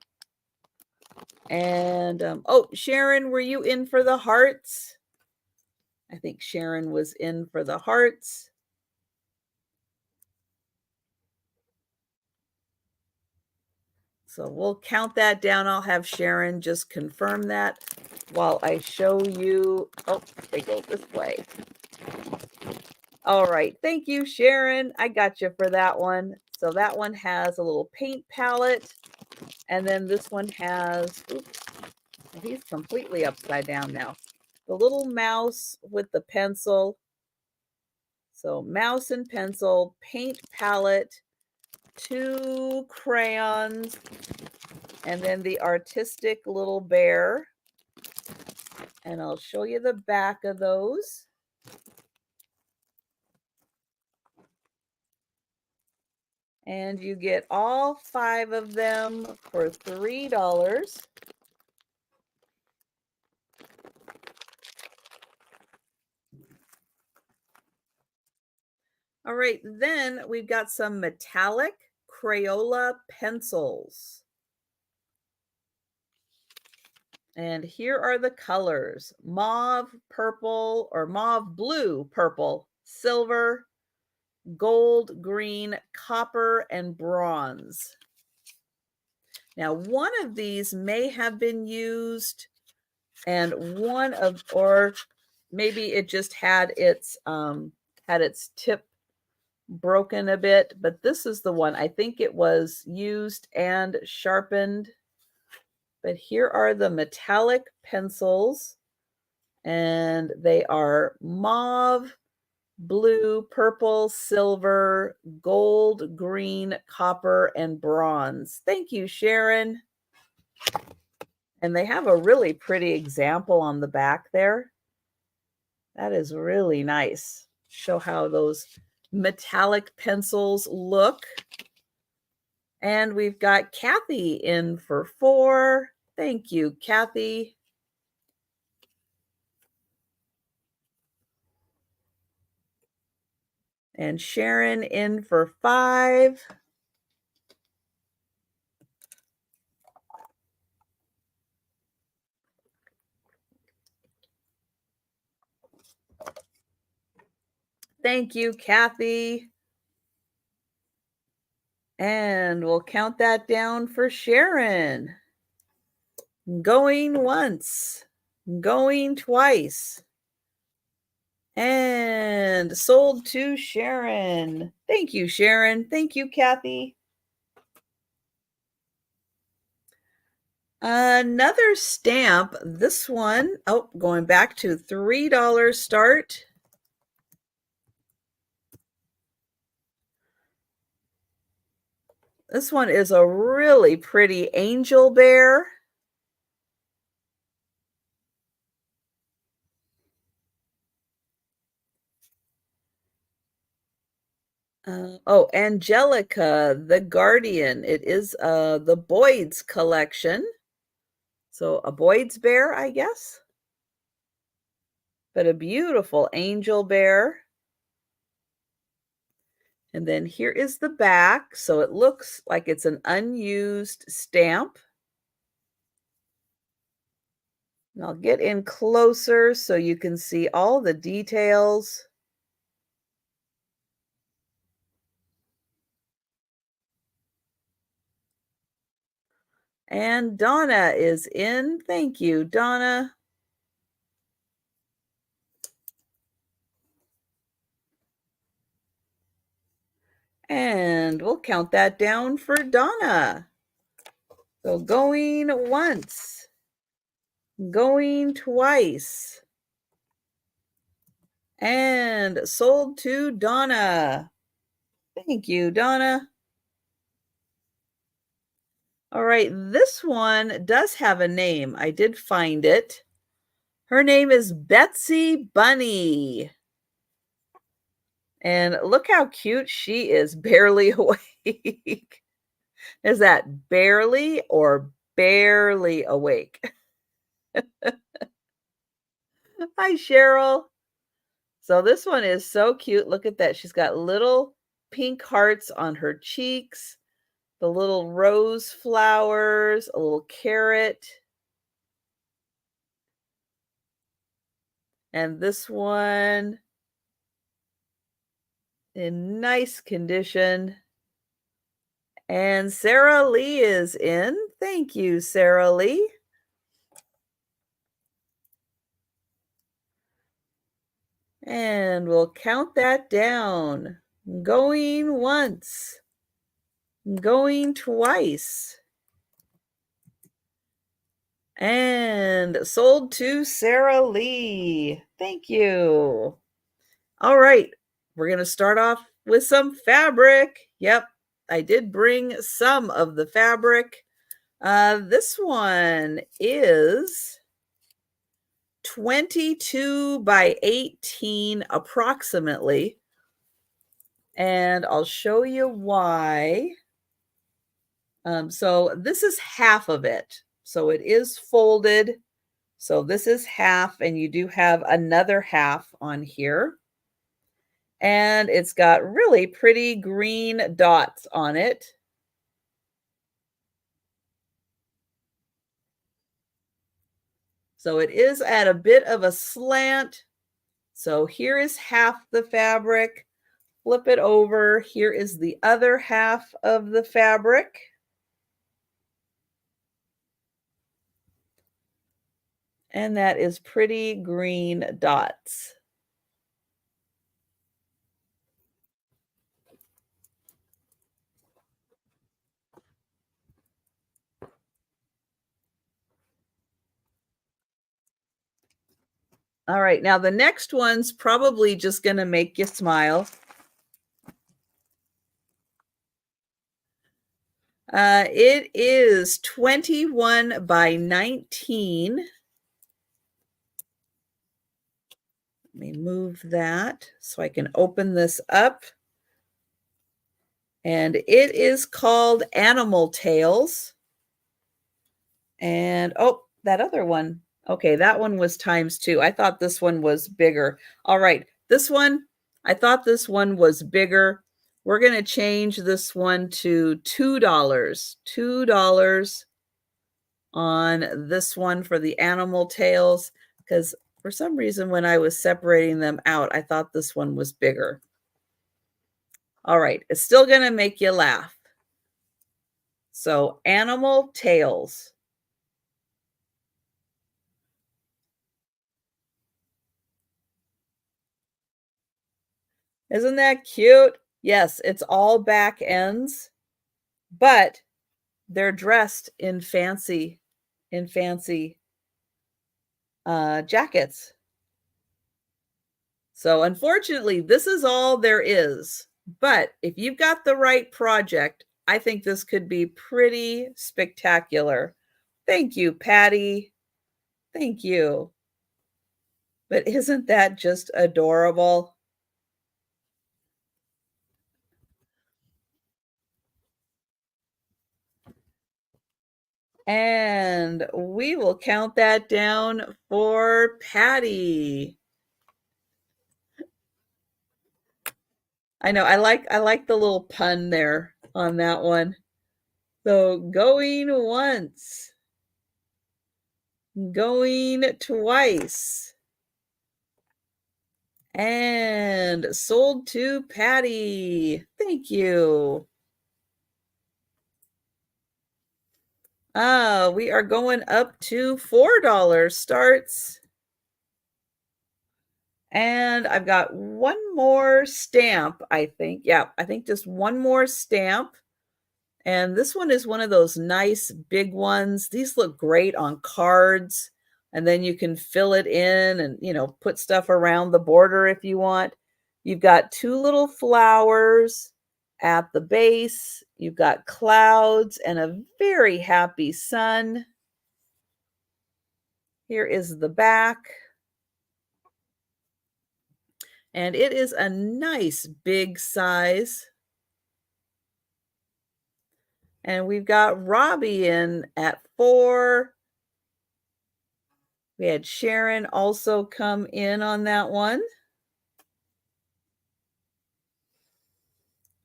A: And, oh, Sharon, were you in for the hearts? I think Sharon was in for the hearts. So we'll count that down. I'll have Sharon just confirm that while I show you. Oh, they go this way. All right. Thank you, Sharon. I got you for that one. So that one has a little paint palette. And then this one has, oops, he's completely upside down now. The little mouse with the pencil. So mouse and pencil, paint palette, 2 crayons, and then the artistic little bear. And I'll show you the back of those. And you get all 5 of them for All right, then we've got some metallic Crayola pencils. And here are the colors: mauve, purple, or mauve, blue, purple, silver, gold, green, copper, and bronze. Now, one of these may have been used, and one of, or maybe it just had its tip broken a bit, but this is the one. I think it was used and sharpened. But here are the metallic pencils, and they are mauve, blue, purple, silver, gold, green, copper, and bronze. Thank you, Sharon. And they have a really pretty example on the back there. That is really nice. Show how those metallic pencils look. And we've got Kathy in for 4. Thank you, Kathy. And Sharon in for 5. Thank you, Kathy. And we'll count that down for Sharon. Going once, going twice, and sold to Sharon. Thank you, Sharon. Thank you, Kathy. Another stamp. This one, oh, going back to $3 start. This one is a really pretty angel bear. Oh, Angelica, the Guardian. It is the Boyd's collection. So a Boyd's bear, I guess. But a beautiful angel bear. And then here is the back. So it looks like it's an unused stamp. And I'll get in closer so you can see all the details. And Donna is in. Thank you, Donna. And we'll count that down for Donna. So going once, going twice, and sold to Donna. Thank you, Donna. All right, this one does have a name. I did find it. Her name is Betsy Bunny. And look how cute she is, barely awake. Is that barely or barely awake? Hi, Cheryl. So this one is so cute. Look at that. She's got little pink hearts on her cheeks, the little rose flowers, a little carrot. And this one in nice condition. And Sarah Lee is in. Thank you, Sarah Lee. And we'll count that down. Going once, going twice, and sold to Sarah Lee. Thank you. All right, we're going to start off with some fabric. Yep, I did bring some of the fabric. This one is 22 by 18 approximately. And I'll show you why. So this is half of it. So it is folded. So this is half, and you do have another half on here. And it's got really pretty green dots on it. So it is at a bit of a slant. So here is half the fabric. Flip it over. Here is the other half of the fabric. And that is pretty green dots. All right, now the next one's probably just going to make you smile. It is 21 by 19. Let me move that so I can open this up. And it is called Animal Tales. And oh, that other one. Okay, that one was ×2. I thought this one was bigger. All right, this one, I thought this one was bigger. We're going to change this one to $2. $2 on this one for the Animal Tales, because for some reason when I was separating them out, I thought this one was bigger. All right, it's still going to make you laugh. So Animal Tales. Isn't that cute? Yes, it's all back ends, but they're dressed in fancy jackets. So unfortunately, this is all there is. But if you've got the right project, I think this could be pretty spectacular. Thank you, Patty. Thank you. But isn't that just adorable? And we will count that down for Patty. I know, I like the little pun there on that one. So going once, going twice, and sold to Patty. Thank you. We are going up to $4 starts. And I've got one more stamp, I think. Yeah, I think just one more stamp. And this one is one of those nice big ones. These look great on cards. And then you can fill it in and, put stuff around the border if you want. You've got two little flowers at the base. You've got clouds and a very happy sun. Here is the back. And it is a nice big size. And we've got Robbie in at 4. We had Sharon also come in on that one.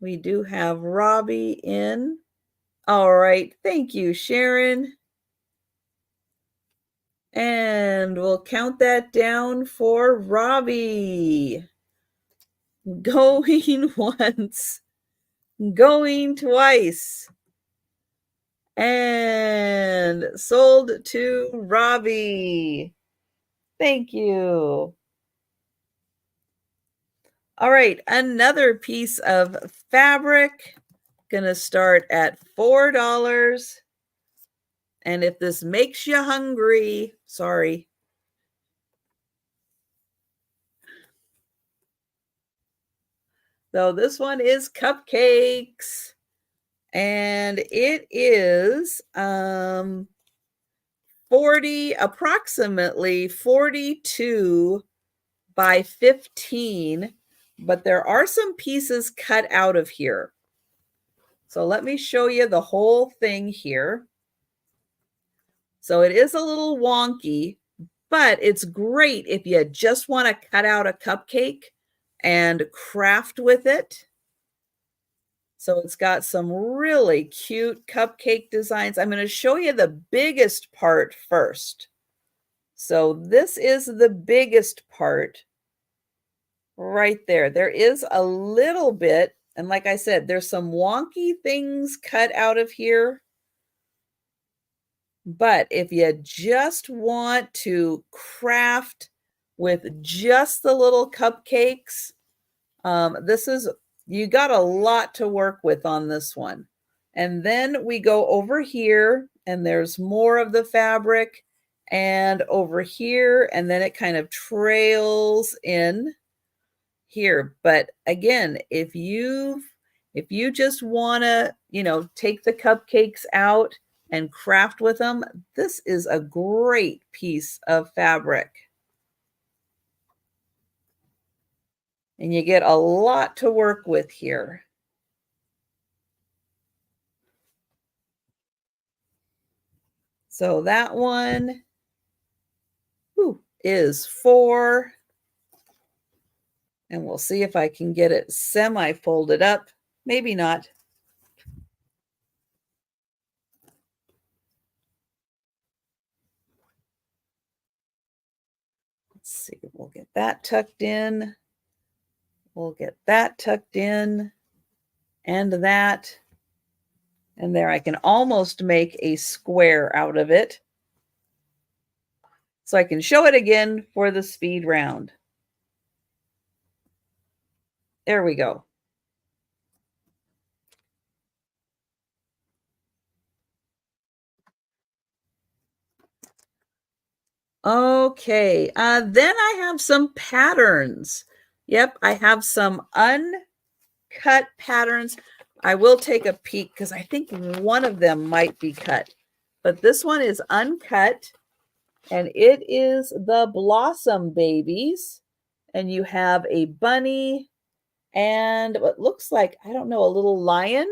A: We do have Robbie in. All right. Thank you, Sharon. And we'll count that down for Robbie. Going once, going twice, and sold to Robbie. Thank you. All right, another piece of fabric. Gonna start at $4. And if this makes you hungry, sorry. So this one is cupcakes. And it is approximately 42 by 15, but there are some pieces cut out of here. So let me show you the whole thing here. So it is a little wonky, but it's great if you just want to cut out a cupcake and craft with it. So it's got some really cute cupcake designs. I'm going to show you the biggest part first. So this is the biggest part right there. There is a little bit, and like I said, there's some wonky things cut out of here. But if you just want to craft with just the little cupcakes, this is, you got a lot to work with on this one. And then we go over here and there's more of the fabric, and over here, and then it kind of trails in here. But again, if you just want to, take the cupcakes out and craft with them, this is a great piece of fabric. And you get a lot to work with here. So that one is 4. And we'll see if I can get it semi-folded up. Maybe not. Let's see, we'll get that tucked in. We'll get that tucked in, and that. And there, I can almost make a square out of it. So I can show it again for the speed round. There we go. Okay, then I have some patterns. Yep, I have some uncut patterns. I will take a peek because I think one of them might be cut. But this one is uncut, and it is the Blossom Babies. And you have a bunny and what looks like, I don't know, a little lion.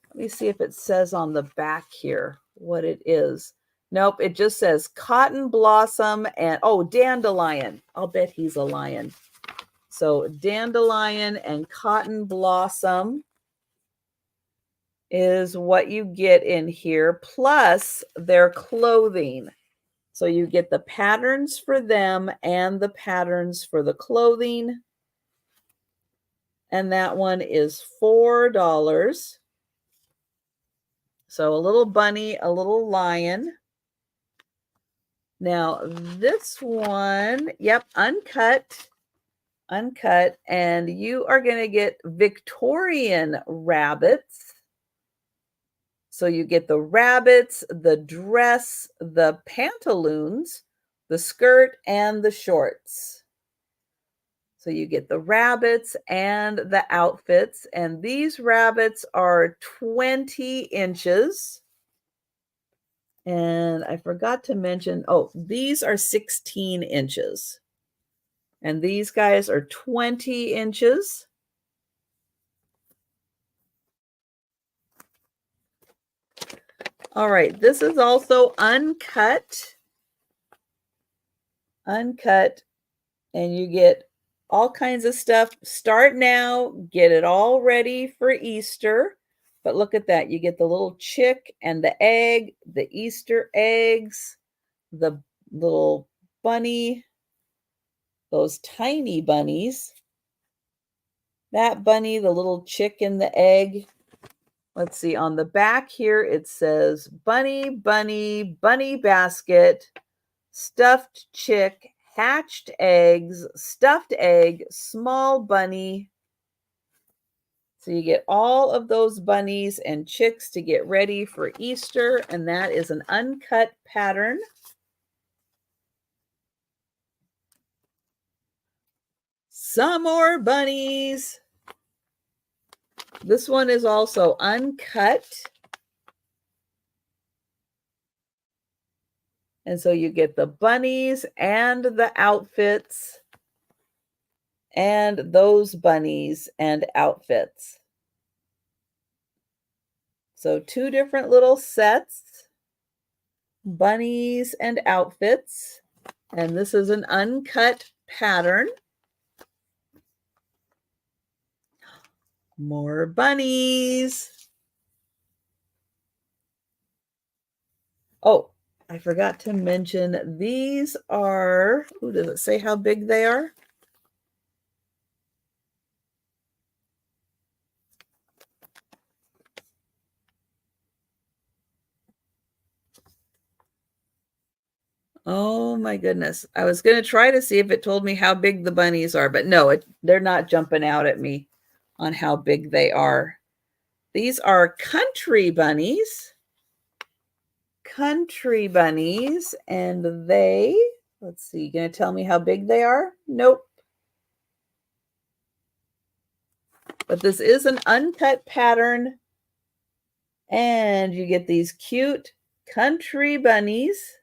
A: Let me see if it says on the back here what it is. Nope, it just says cotton blossom and, oh, dandelion. I'll bet he's a lion. So dandelion and cotton blossom is what you get in here, plus their clothing. So you get the patterns for them and the patterns for the clothing. And that one is $4. So a little bunny, a little lion. Now this one, yep, uncut, and you are going to get Victorian rabbits. So you get the rabbits, the dress, the pantaloons, the skirt, and the shorts. So you get the rabbits and the outfits, and these rabbits are 20 inches. And I forgot to mention, oh, these are 16 inches. And these guys are 20 inches. All right, this is also uncut. Uncut, and you get all kinds of stuff. Start now, get it all ready for Easter. But look at that. You get the little chick and the egg, the Easter eggs, the little bunny, those tiny bunnies. That bunny, the little chick and the egg. Let's see, on the back here, it says bunny, bunny, bunny basket, stuffed chick, hatched eggs, stuffed egg, small bunny. So you get all of those bunnies and chicks to get ready for Easter, and that is an uncut pattern. Some more bunnies. This one is also uncut. And so you get the bunnies and the outfits and those bunnies and outfits. So 2 different little sets, bunnies and outfits. And this is an uncut pattern. More bunnies. Oh, I forgot to mention these are, ooh, does it say how big they are? Oh my goodness. I was going to try to see if it told me how big the bunnies are, but no, they're not jumping out at me on how big they are. These are country bunnies. Country bunnies, and they, let's see, going to tell me how big they are? Nope. But this is an uncut pattern, and you get these cute country bunnies.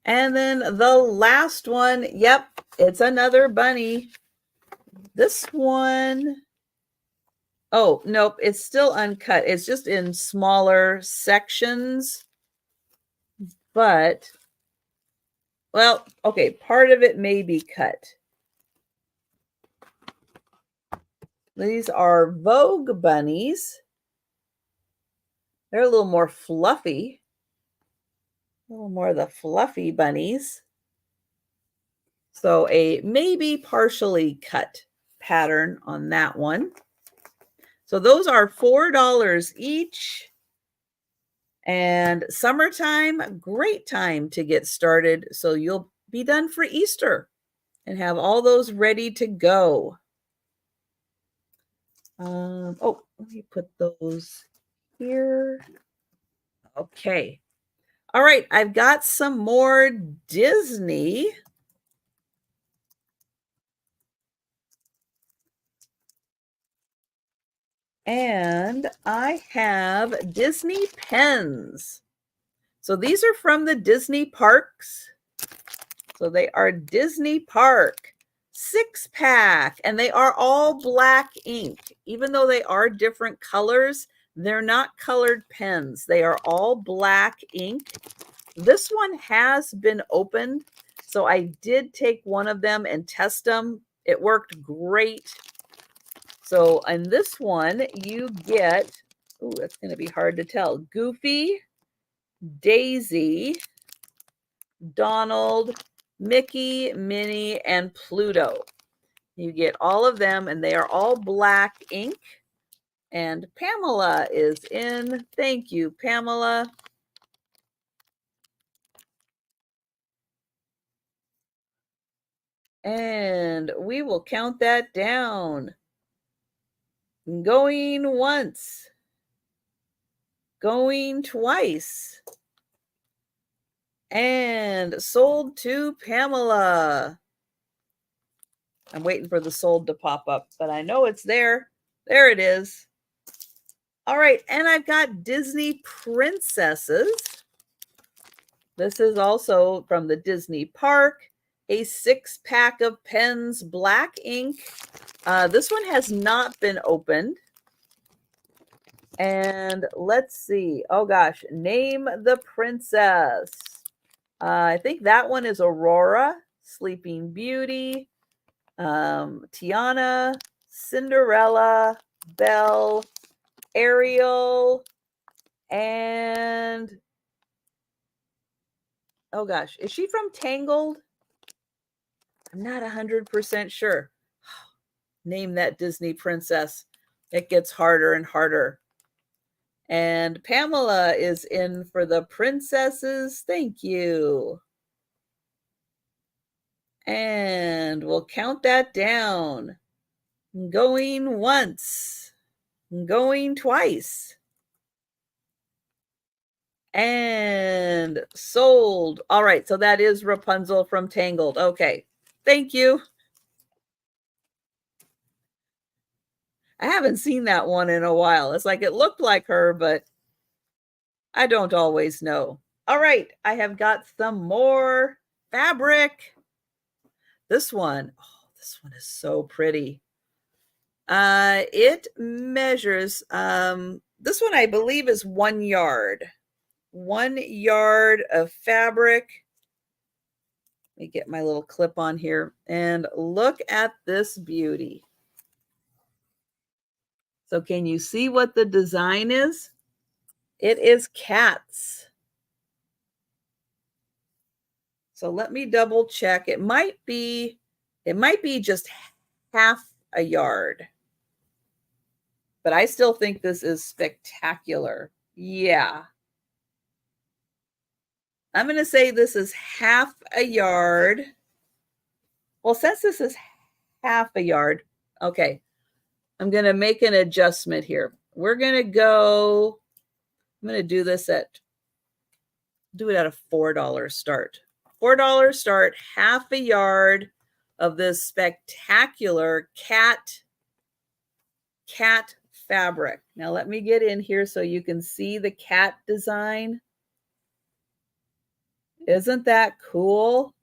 A: And then the last one, yep, it's another bunny. This one, oh, nope, it's still uncut. It's just in smaller sections. But, well, okay, part of it may be cut. These are Vogue bunnies. They're a little more fluffy. A little more of the fluffy bunnies. So a maybe partially cut pattern on that one. So those are $4 each. And summertime, great time to get started. So you'll be done for Easter and have all those ready to go. Oh, let me put those here. Okay. All right, I've got some more Disney. And I have Disney pens. So these are from the Disney parks. So they are Disney Park 6-pack, and they are all black ink. Even though they are different colors, they're not colored pens. They are all black ink. This one has been opened, so I did take one of them and test them. It worked great. So in this one, you get, oh, that's going to be hard to tell, Goofy, Daisy, Donald, Mickey, Minnie, and Pluto. You get all of them, and they are all black ink. And Pamela is in. Thank you, Pamela. And we will count that down. Going once. Going twice. And sold to Pamela. I'm waiting for the sold to pop up, but I know it's there. There it is. All right, and I've got Disney Princesses. This is also from the Disney Park, a 6-pack of pens, black ink. This one has not been opened. And let's see. Oh gosh, name the princess. I think that one is Aurora, Sleeping Beauty, Tiana, Cinderella, Belle, Ariel, and oh gosh, is she from Tangled? I'm not 100% sure. Name that Disney princess. It gets harder and harder. And Pamela is in for the princesses. Thank you. And we'll count that down. Going once. Going twice. And sold. All right, so that is Rapunzel from Tangled. Okay, thank you. I haven't seen that one in a while. It's like it looked like her, but I don't always know. All right, I have got some more fabric. This one, oh, this one is so pretty. It measures, this one I believe is 1 yard. 1 yard of fabric. me get my little clip on here and look at this beauty. So can you see what the design is? It is cats. So let me double check. It might be just half a yard. But I still think this is spectacular. Yeah. I'm going to say this is half a yard. Well, since this is half a yard, okay, I'm going to make an adjustment here. We're going to go, I'm going to do this do it at a $4 start. $4 start, half a yard of this spectacular cat fabric. Now let me get in here so you can see the cat design. Isn't that cool?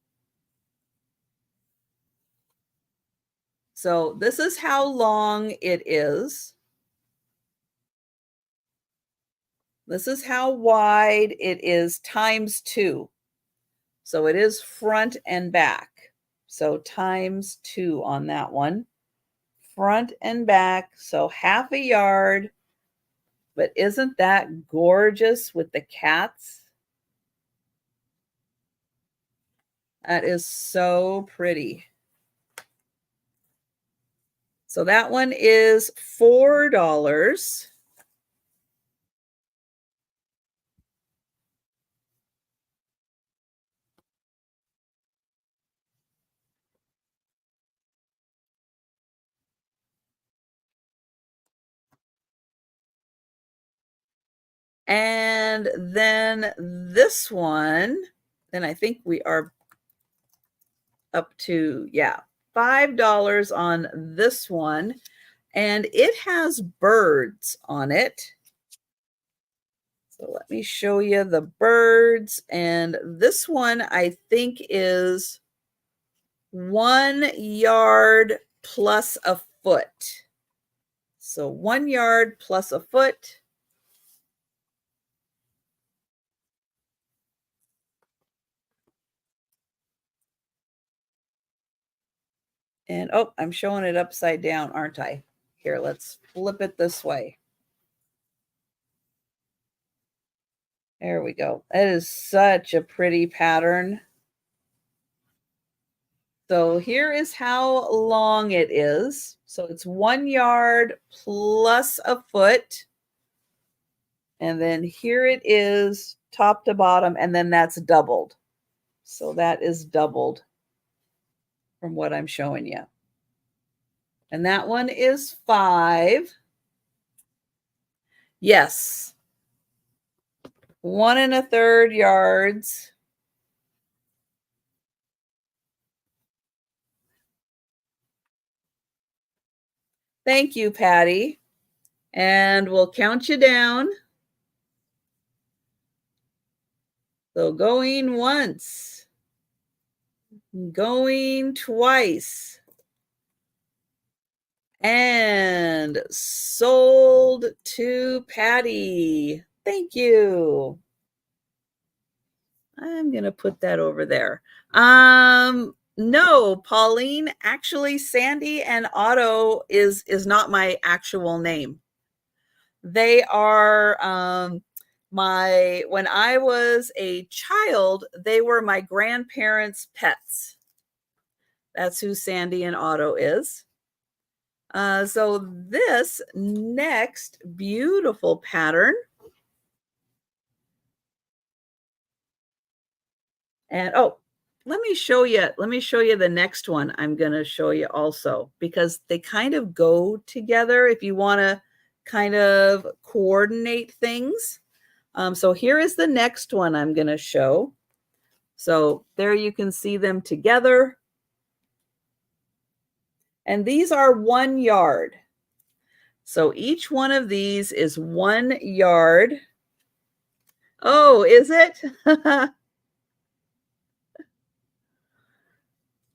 A: So this is how long it is. This is how wide it is times 2. So it is front and back. So times 2 on that one. Front and back, so half a yard. But isn't that gorgeous with the cats? That is so pretty. So that one is $4. And then this one, then I think we are up to, yeah, $5 on this one. And it has birds on it. So let me show you the birds. And this one I think is 1 yard plus a foot. So 1 yard plus a foot. And oh, I'm showing it upside down, aren't I? Here, let's flip it this way. There we go. That is such a pretty pattern. So here is how long it is. So it's 1 yard plus a foot. And then here it is top to bottom, and then that's doubled. So that is doubled from what I'm showing you. And that one is 5. Yes. 1 1/3 yards. Thank you, Patty. And we'll count you down. So going once, going twice, and sold to Patty. Thank you. I'm going to put that over there. No, Pauline, actually Sandy and Otto is not my actual name. They are when I was a child, they were my grandparents' pets. That's who Sandy and Otto is. So this next beautiful pattern, and oh, let me show you the next one I'm going to show you also, because they kind of go together if you want to kind of coordinate things. So here is the next one I'm going to show. So there you can see them together. And these are 1 yard. So each one of these is 1 yard. Oh, is it?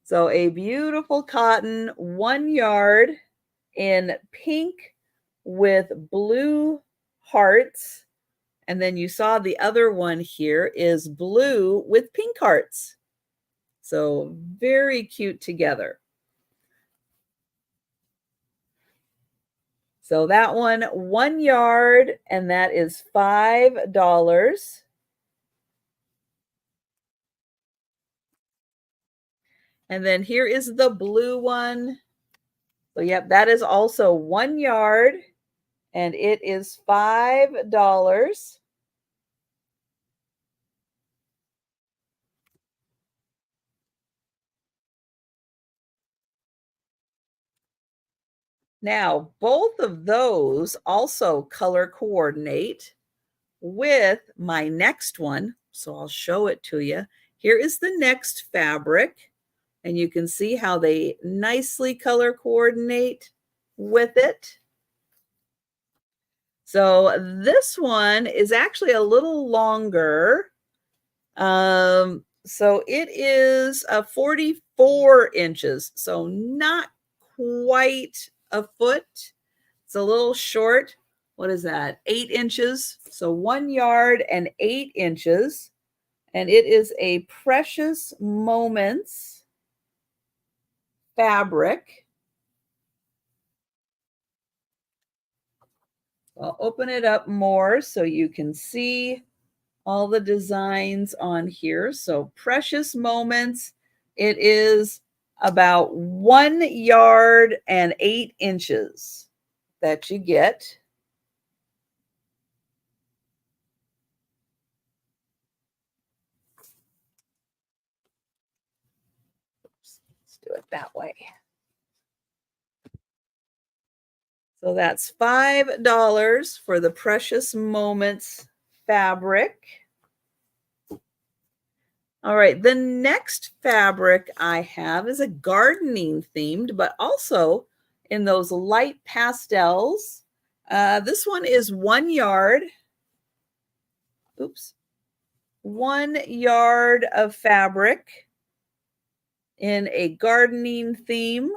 A: So a beautiful cotton, 1 yard in pink with blue hearts. And then you saw the other one here is blue with pink hearts. So very cute together. So that one yard, and that is $5. And then here is the blue one. So yep, that is also 1 yard, and it is $5. Now, both of those also color coordinate with my next one. So I'll show it to you. Here is the next fabric, and you can see how they nicely color coordinate with it. So this one is actually a little longer. So it is 44 inches, so not quite a foot. It's a little short. What is that? 8 inches. So 1 yard and 8 inches. And it is a Precious Moments fabric. I'll open it up more so you can see all the designs on here. So Precious Moments, it is about 1 yard and 8 inches that you get. Let's do it that way. So that's $5 for the Precious Moments fabric. All right, the next fabric I have is a gardening themed, but also in those light pastels. This one is 1 yard. Oops. 1 yard of fabric in a gardening theme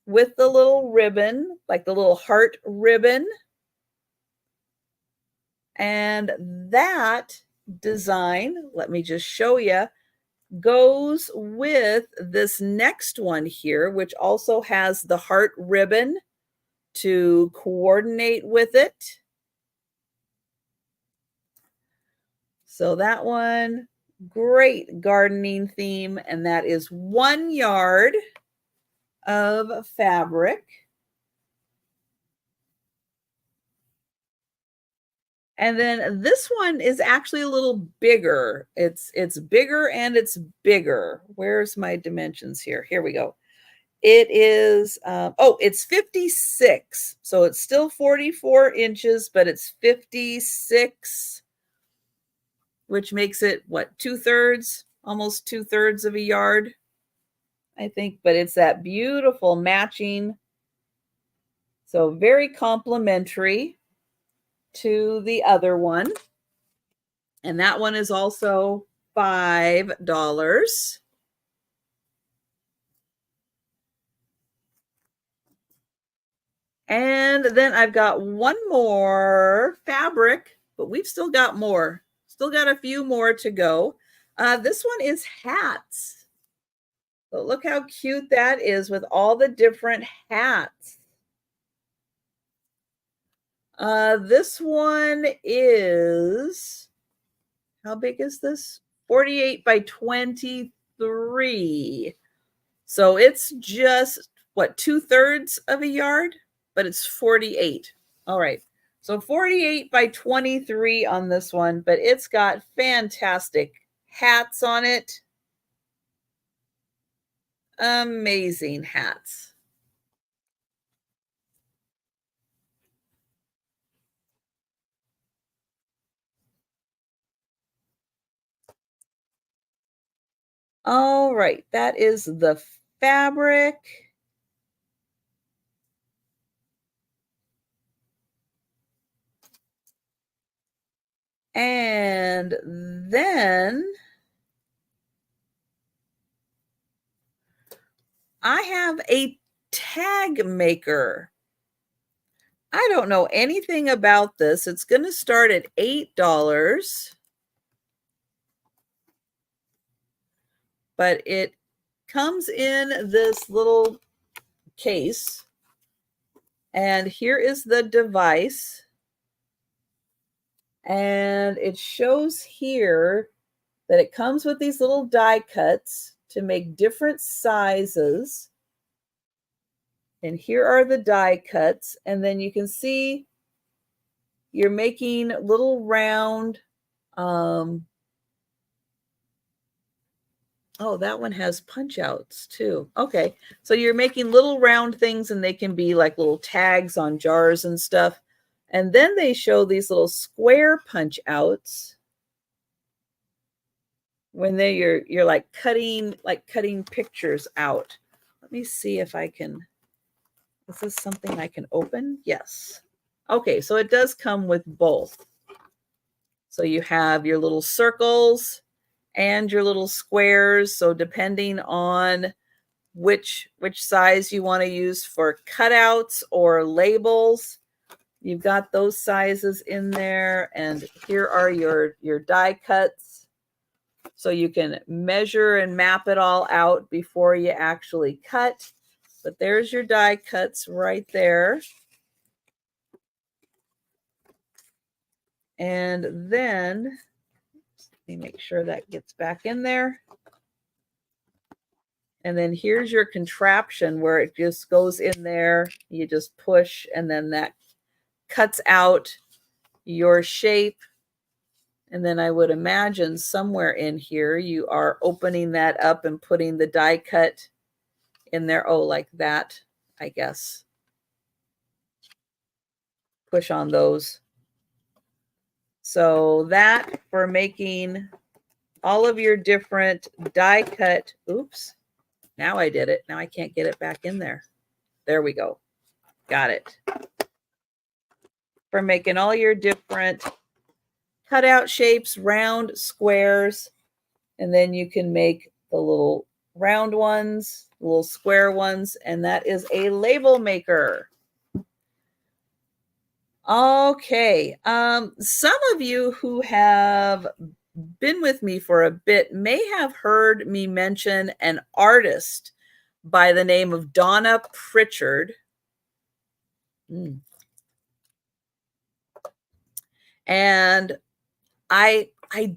A: with the little ribbon, like the little heart ribbon. And that design, let me just show you, goes with this next one here, which also has the heart ribbon to coordinate with it. So that one, great gardening theme, and that is 1 yard of fabric. And then this one is actually a little bigger. It's bigger and it's bigger. Where's my dimensions here? Here we go. It is, it's 56. So it's still 44 inches, but it's 56, which makes it what, 2/3, almost 2/3 of a yard, I think. But it's that beautiful matching. So very complimentary to the other one. And that one is also $5. And then I've got one more fabric, but we've still got more. Still got a few more to go. This one is hats. So look how cute that is with all the different hats. This one is, how big is this? 48 by 23. So it's just, what, 2/3 of a yard? But it's 48. All right. So 48 by 23 on this one, but it's got fantastic hats on it. Amazing hats. All right. That is the fabric. And then I have a tag maker. I don't know anything about this. It's going to start at $8. but it comes in this little case. And here is the device. And it shows here that it comes with these little die cuts to make different sizes. And here are the die cuts. And then you can see you're making little round, oh, that one has punch outs too. Okay, so you're making little round things, and they can be like little tags on jars and stuff. And then they show these little square punch outs when you're like cutting pictures out. Let me see if I can. Is this something I can open? Yes. Okay, so it does come with both. So you have your little circles and your little squares. So depending on which size you want to use for cutouts or labels, you've got those sizes in there. And here are your die cuts. So you can measure and map it all out before you actually cut. But there's your die cuts right there. And then, let me make sure that gets back in there. And then here's your contraption where it just goes in there. You just push, and then that cuts out your shape. And then I would imagine somewhere in here you are opening that up and putting the die cut in there. Oh, like that, I guess. Push on those. So that for making all of your different die cut. Oops. Now I did it. Now I can't get it back in there. There we go. Got it. For making all your different cutout shapes, round, squares, and then you can make the little round ones, little square ones, and that is a label maker. Okay. Some of you who have been with me for a bit may have heard me mention an artist by the name of Donna Pritchard. And I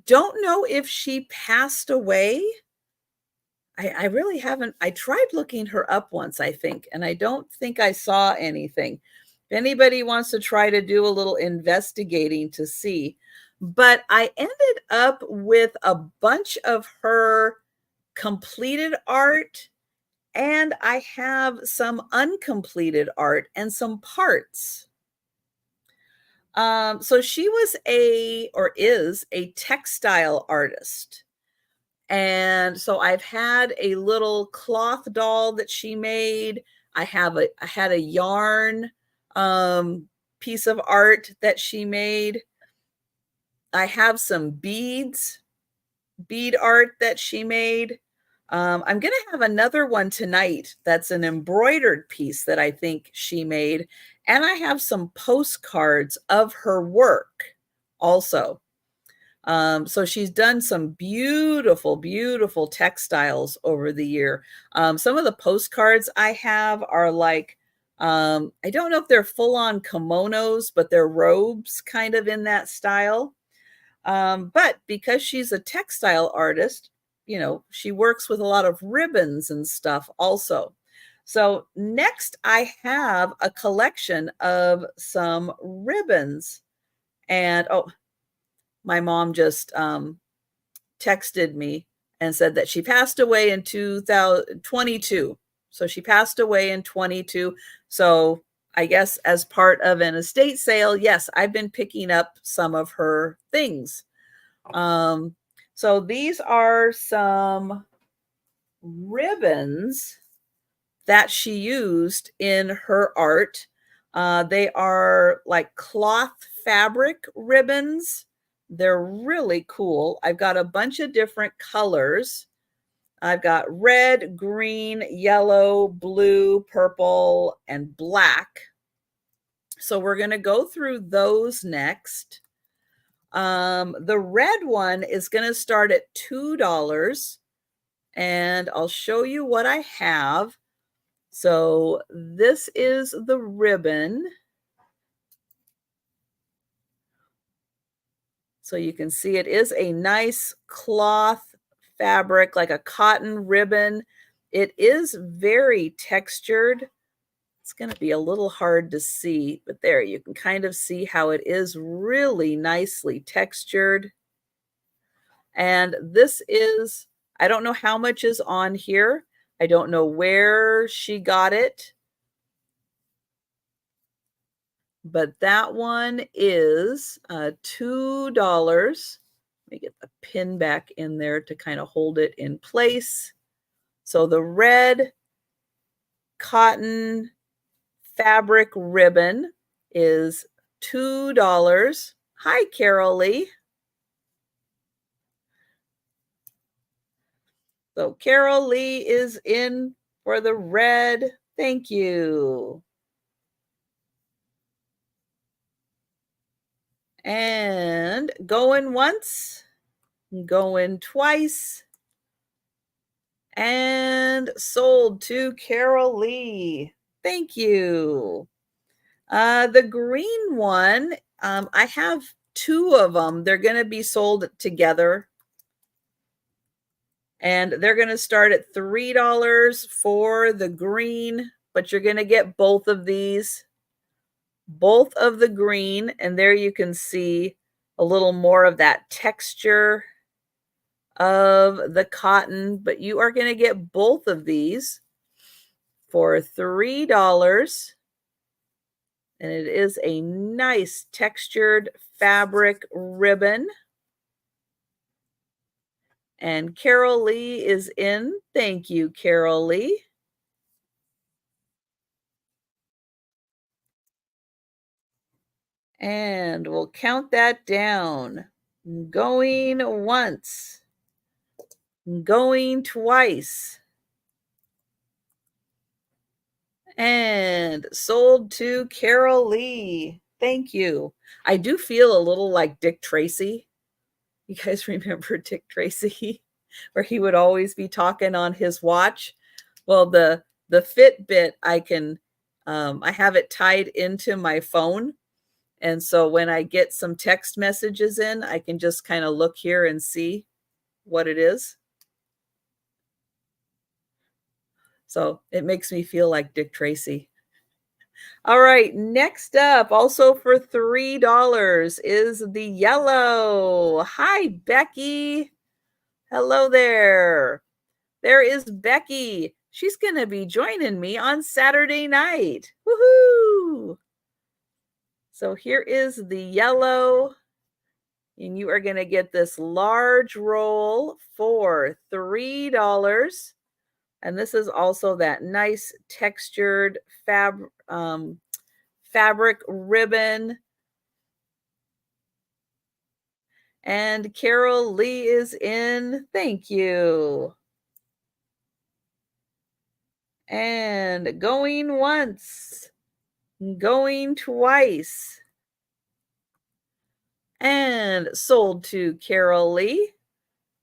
A: don't know if she passed away. I really haven't. I tried looking her up once, I think, and I don't think I saw anything. If anybody wants to try to do a little investigating to see. But I ended up with a bunch of her completed art, and I have some uncompleted art and some parts. So she was is a textile artist. And so I've had a little cloth doll that she made. I had a yarn piece of art that she made. I have some bead art that she made. I'm going to have another one tonight that's an embroidered piece that I think she made. And I have some postcards of her work also. So she's done some beautiful, beautiful textiles over the year. Some of the postcards I have are like, I don't know if they're full-on kimonos, but they're robes kind of in that style. But because she's a textile artist, you know, she works with a lot of ribbons and stuff also. So next I have a collection of some ribbons. And oh, my mom just texted me and said that she passed away in 2022. So she passed away in 22. So I guess as part of an estate sale, yes, I've been picking up some of her things. So these are some ribbons that she used in her art. They are like cloth fabric ribbons. They're really cool. I've got a bunch of different colors. I've got red, green, yellow, blue, purple, and black. So we're going to go through those next. The red one is going to start at $2. and I'll show you what I have. So this is the ribbon. So you can see it is a nice cloth fabric, like a cotton ribbon. It is very textured. It's going to be a little hard to see, but there you can kind of see how it is really nicely textured. And this is, I don't know how much is on here. I don't know where she got it. But that one is $2. Let me get the pin back in there to kind of hold it in place. So the red cotton fabric ribbon is $2. Hi, Carol Lee. So Carol Lee is in for the red. Thank you. And going once, going twice, and sold to Carol Lee. Thank you. The green one, I have two of them. They're going to be sold together. And they're going to start at $3 for the green, but you're going to get both of these. Both of the green, and there you can see a little more of that texture of the cotton, but you are going to get both of these for $3. And it is a nice textured fabric ribbon. And Carol Lee is in. Thank you, Carol Lee. And we'll count that down. Going once. Going twice. And sold to Carol Lee. Thank you. I do feel a little like Dick Tracy. You guys remember Dick Tracy? Where he would always be talking on his watch? Well, the Fitbit, I have it tied into my phone. And so when I get some text messages in, I can just kind of look here and see what it is. So it makes me feel like Dick Tracy. All right, next up, also for $3 is the yellow. Hi, Becky. Hello there. There is Becky. She's going to be joining me on Saturday night. Woohoo! So here is the yellow. And you are going to get this large roll for $3. And this is also that nice textured fabric ribbon. And Carol Lee is in. Thank you. And going once, going twice, and sold to Carol Lee.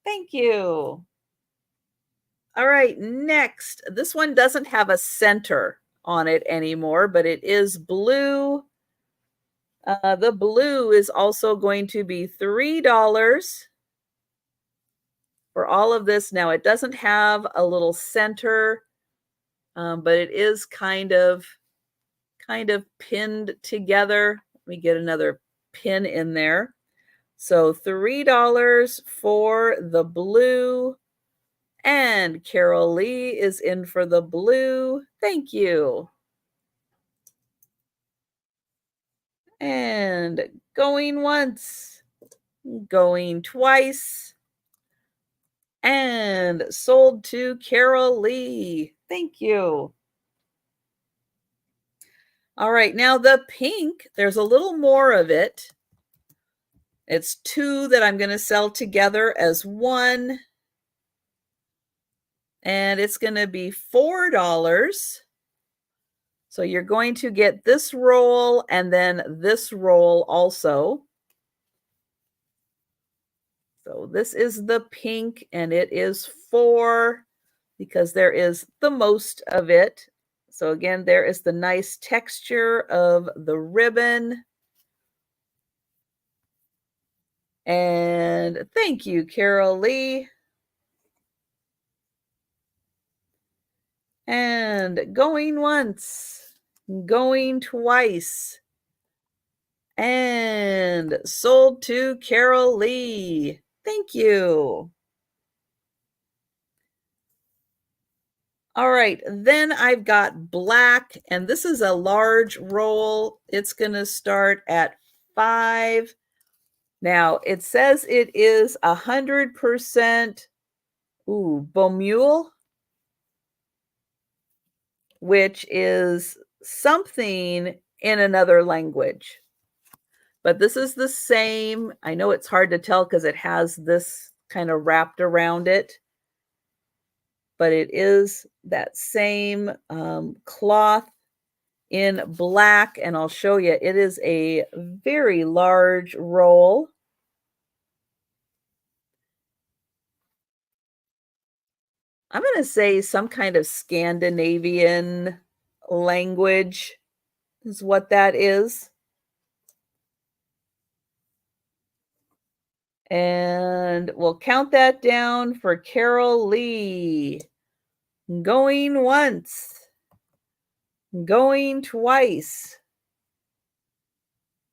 A: Thank you. All right, next. This one doesn't have a center on it anymore, but it is blue. The blue is also going to be $3 for all of this. Now, it doesn't have a little center, but it is kind of pinned together. Let me get another pin in there. So $3 for the blue. And Carol Lee is in for the blue. Thank you. And going once, going twice, and sold to Carol Lee. Thank you. All right, now the pink, there's a little more of it. It's two that I'm going to sell together as one. And it's going to be $4. So you're going to get this roll and then this roll also. So this is the pink, and it is 4 because there is the most of it. So again, there is the nice texture of the ribbon. And thank you, Carol Lee. And going once, going twice, and sold to Carol Lee. Thank you. All right, then I've got black, and this is a large roll. It's going to start at 5. Now, it says it is 100% Bomule, which is something in another language. But this is the same. I know it's hard to tell because it has this kind of wrapped around it. But it is that same cloth in black, and I'll show you. It is a very large roll. I'm going to say some kind of Scandinavian language is what that is. And we'll count that down for Carol Lee. Going once. Going twice.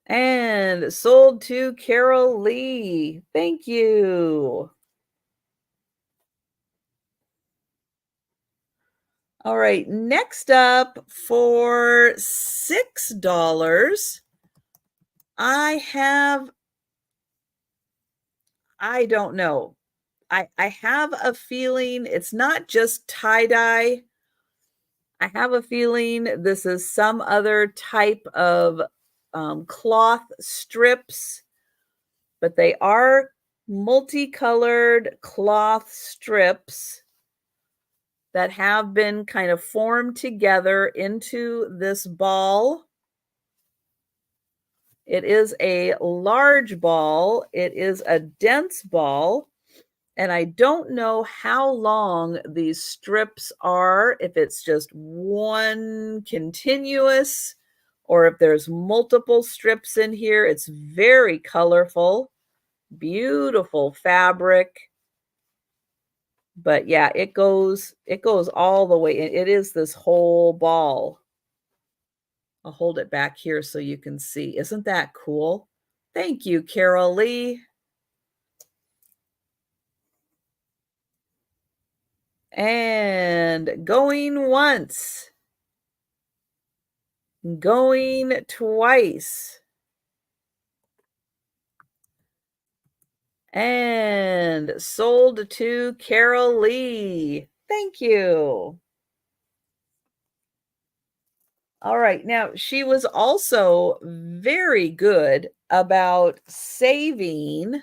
A: And sold to Carol Lee. Thank you. All right, next up for $6, I don't know. I have a feeling it's not just tie-dye. I have a feeling this is some other type of cloth strips, but they are multicolored cloth strips that have been kind of formed together into this ball. It is a large ball. It is a dense ball. And I don't know how long these strips are, if it's just one continuous or if there's multiple strips in here. It's very colorful, beautiful fabric. But yeah, it goes all the way. It is this whole ball. I'll hold it back here so you can see. Isn't that cool? Thank you, Carol Lee. And going once. Going twice. And sold to Carol Lee. Thank you. All right. Now, she was also very good about saving.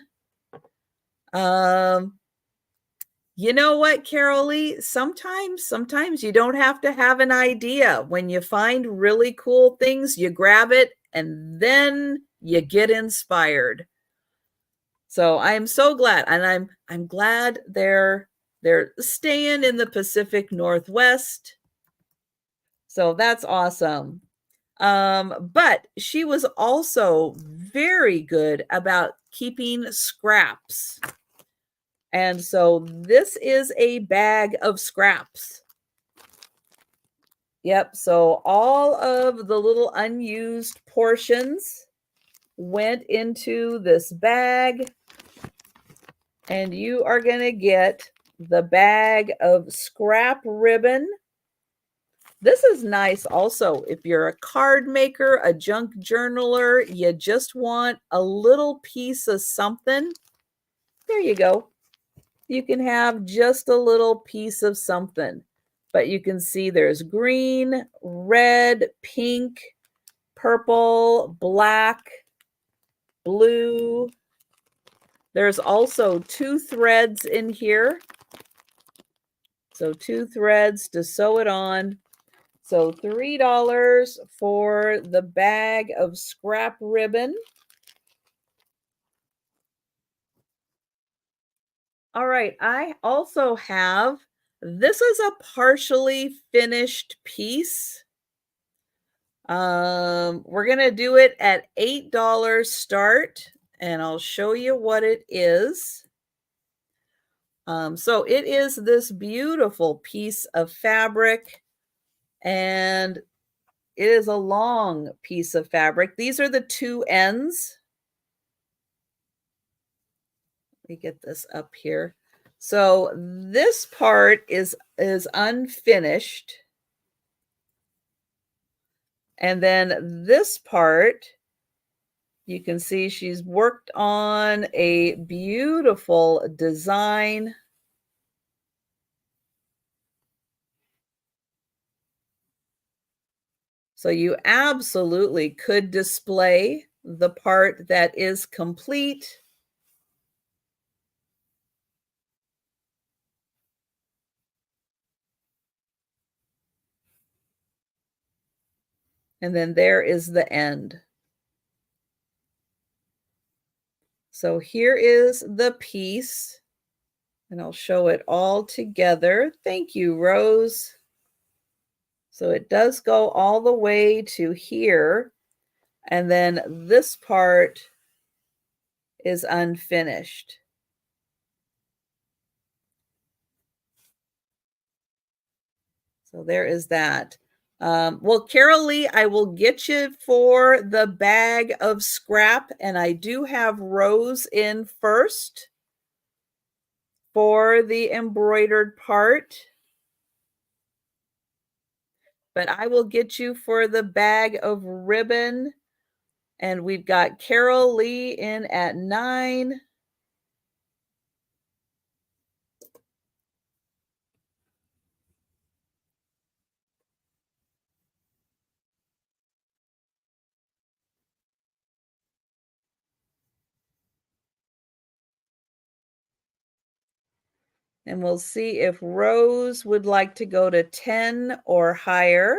A: You know what, Carol Lee? Sometimes you don't have to have an idea. When you find really cool things, you grab it and then you get inspired. So I'm so glad, and I'm glad they're staying in the Pacific Northwest. So that's awesome. But she was also very good about keeping scraps. And so this is a bag of scraps. Yep, so all of the little unused portions went into this bag. And you are going to get the bag of scrap ribbon. This is nice also if you're a card maker, a junk journaler, you just want a little piece of something. There you go. You can have just a little piece of something. But you can see there's green, red, pink, purple, black, blue. There's also 2 threads in here. So 2 threads to sew it on. So $3 for the bag of scrap ribbon. All right, I also have this is a partially finished piece. We're gonna do it at $8 start, and I'll show you what it is. So it is this beautiful piece of fabric, and it is a long piece of fabric. These are the two ends. Let me get this up here. So this part is unfinished. And then this part, you can see she's worked on a beautiful design. So you absolutely could display the part that is complete. And then there is the end. So here is the piece, and I'll show it all together. Thank you, Rose. So it does go all the way to here, and then this part is unfinished. So there is that. Well, Carol Lee, I will get you for the bag of scrap, and I do have Rose in first for the embroidered part. But I will get you for the bag of ribbon, and we've got Carol Lee in at 9. And we'll see if Rose would like to go to 10 or higher.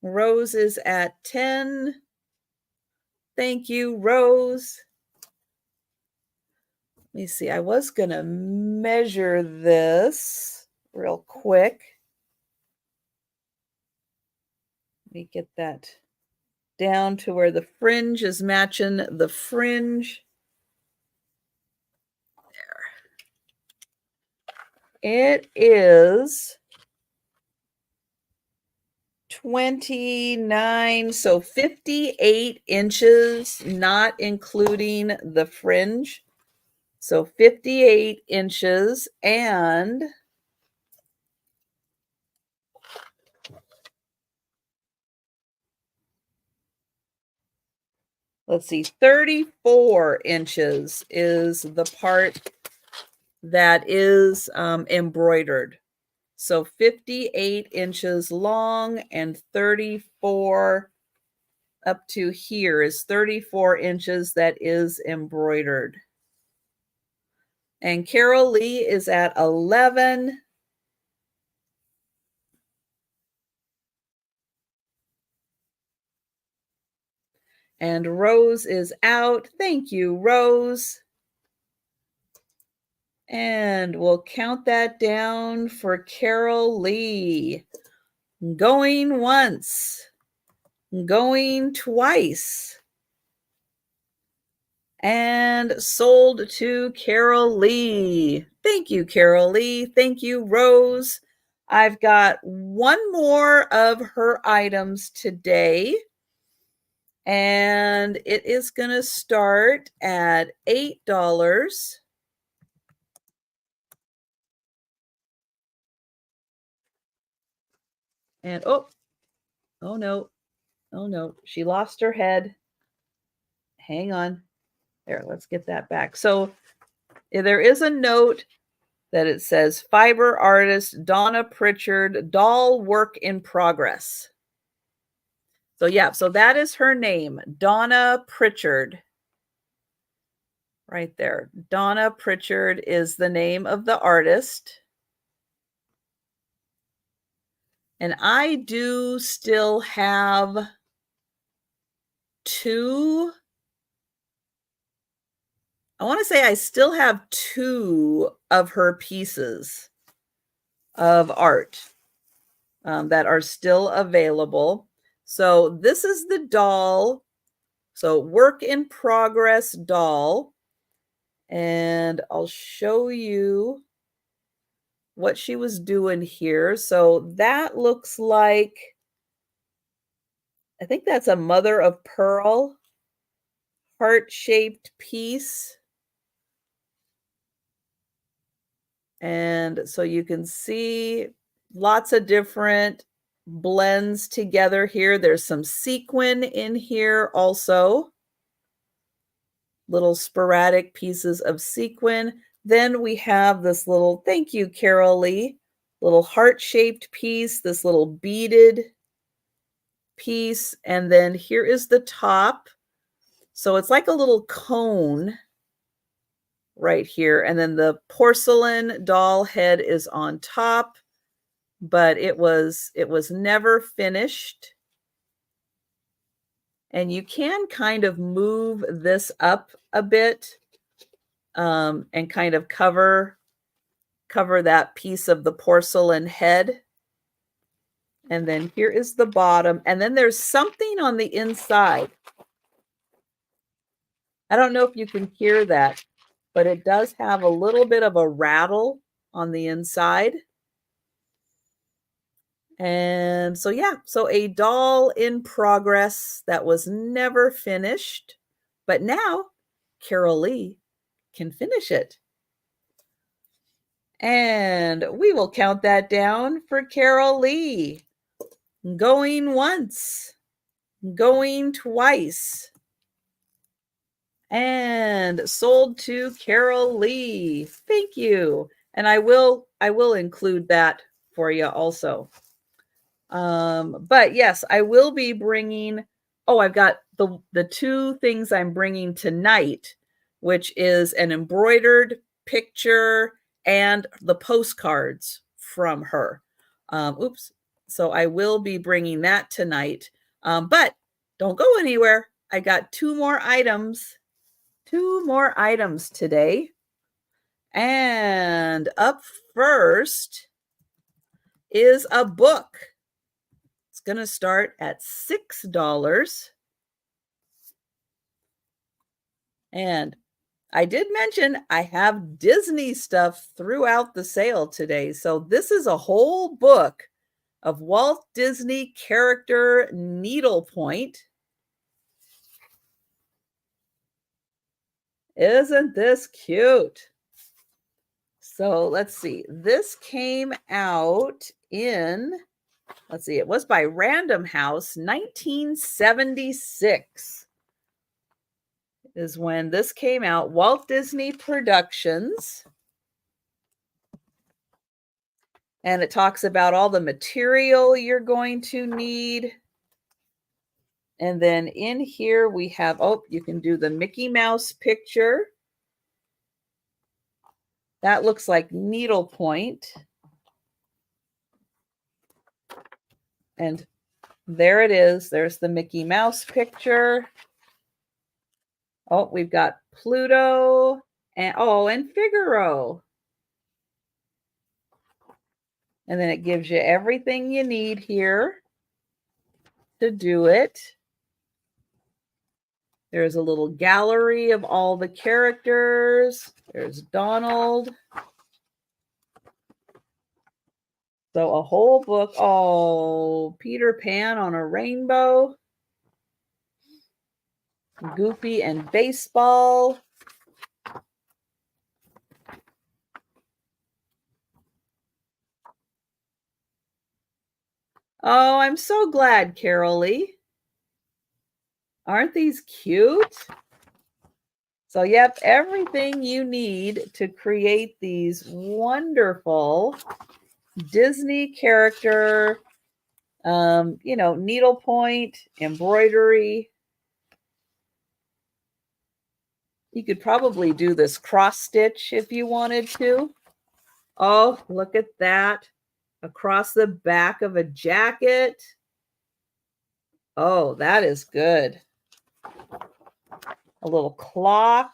A: Rose is at 10. Thank you, Rose. Let me see. I was going to measure this real quick. Let me get that down to where the fringe is matching the fringe. It is 29, so 58 inches, not including the fringe. So 58 inches, and let's see, 34 inches is the part that is embroidered. So 58 inches long and 34 up to here is 34 inches that is embroidered. And Carol Lee is at 11. And Rose is out. Thank you, Rose. And we'll count that down for Carol Lee. Going once, going twice, and sold to Carol Lee. Thank you, Carol Lee. Thank you, Rose. I've got one more of her items today, and it is going to start at $8. And oh no, oh no, she lost her head. Hang on. There, let's get that back. So there is a note that it says fiber artist Donna Pritchard, doll work in progress. So yeah, so that is her name, Donna Pritchard. Right there. Donna Pritchard is the name of the artist. And I do still have I want to say I still have 2 of her pieces of art that are still available. So this is the doll. So work in progress doll. And I'll show you what she was doing here. So that looks like, I think that's a mother of pearl heart-shaped piece. And so you can see lots of different blends together here. There's some sequin in here also. Little sporadic pieces of sequin. Then we have this little, thank you, Carol Lee, little heart-shaped piece, this little beaded piece. And then here is the top. So it's like a little cone right here. And then the porcelain doll head is on top, but it was never finished. And you can kind of move this up a bit and kind of cover that piece of the porcelain head. And then here is the bottom. And then there's something on the inside. I don't know if you can hear that, but it does have a little bit of a rattle on the inside. And so, yeah, so a doll in progress that was never finished, but now Carol Lee can finish it. And we will count that down for Carol Lee. Going once, going twice, and sold to Carol Lee. Thank you. And I will include that for you also. But yes, I will be bringing, I've got the 2 things I'm bringing tonight, which is an embroidered picture and the postcards from her. So I will be bringing that tonight. But don't go anywhere. I got 2 more items today. And up first is a book. It's going to start at $6. And I did mention I have Disney stuff throughout the sale today. So this is a whole book of Walt Disney character needlepoint. Isn't this cute? So let's see. This came out in, it was by Random House, 1976 is when this came out. Walt Disney Productions. And it talks about all the material you're going to need. And then in here we have, you can do the Mickey Mouse picture. That looks like needlepoint. And there it is. There's the Mickey Mouse picture. We've got Pluto and Figaro. And then it gives you everything you need here to do it. There's a little gallery of all the characters. There's Donald. So a whole book. Peter Pan on a rainbow. Goofy and baseball. Oh, I'm so glad, Carol Lee. Aren't these cute? So, yep, everything you need to create these wonderful Disney character, needlepoint, embroidery. You could probably do this cross stitch if you wanted to. Oh, look at that. across the back of a jacket. Oh, that is good. A little clock,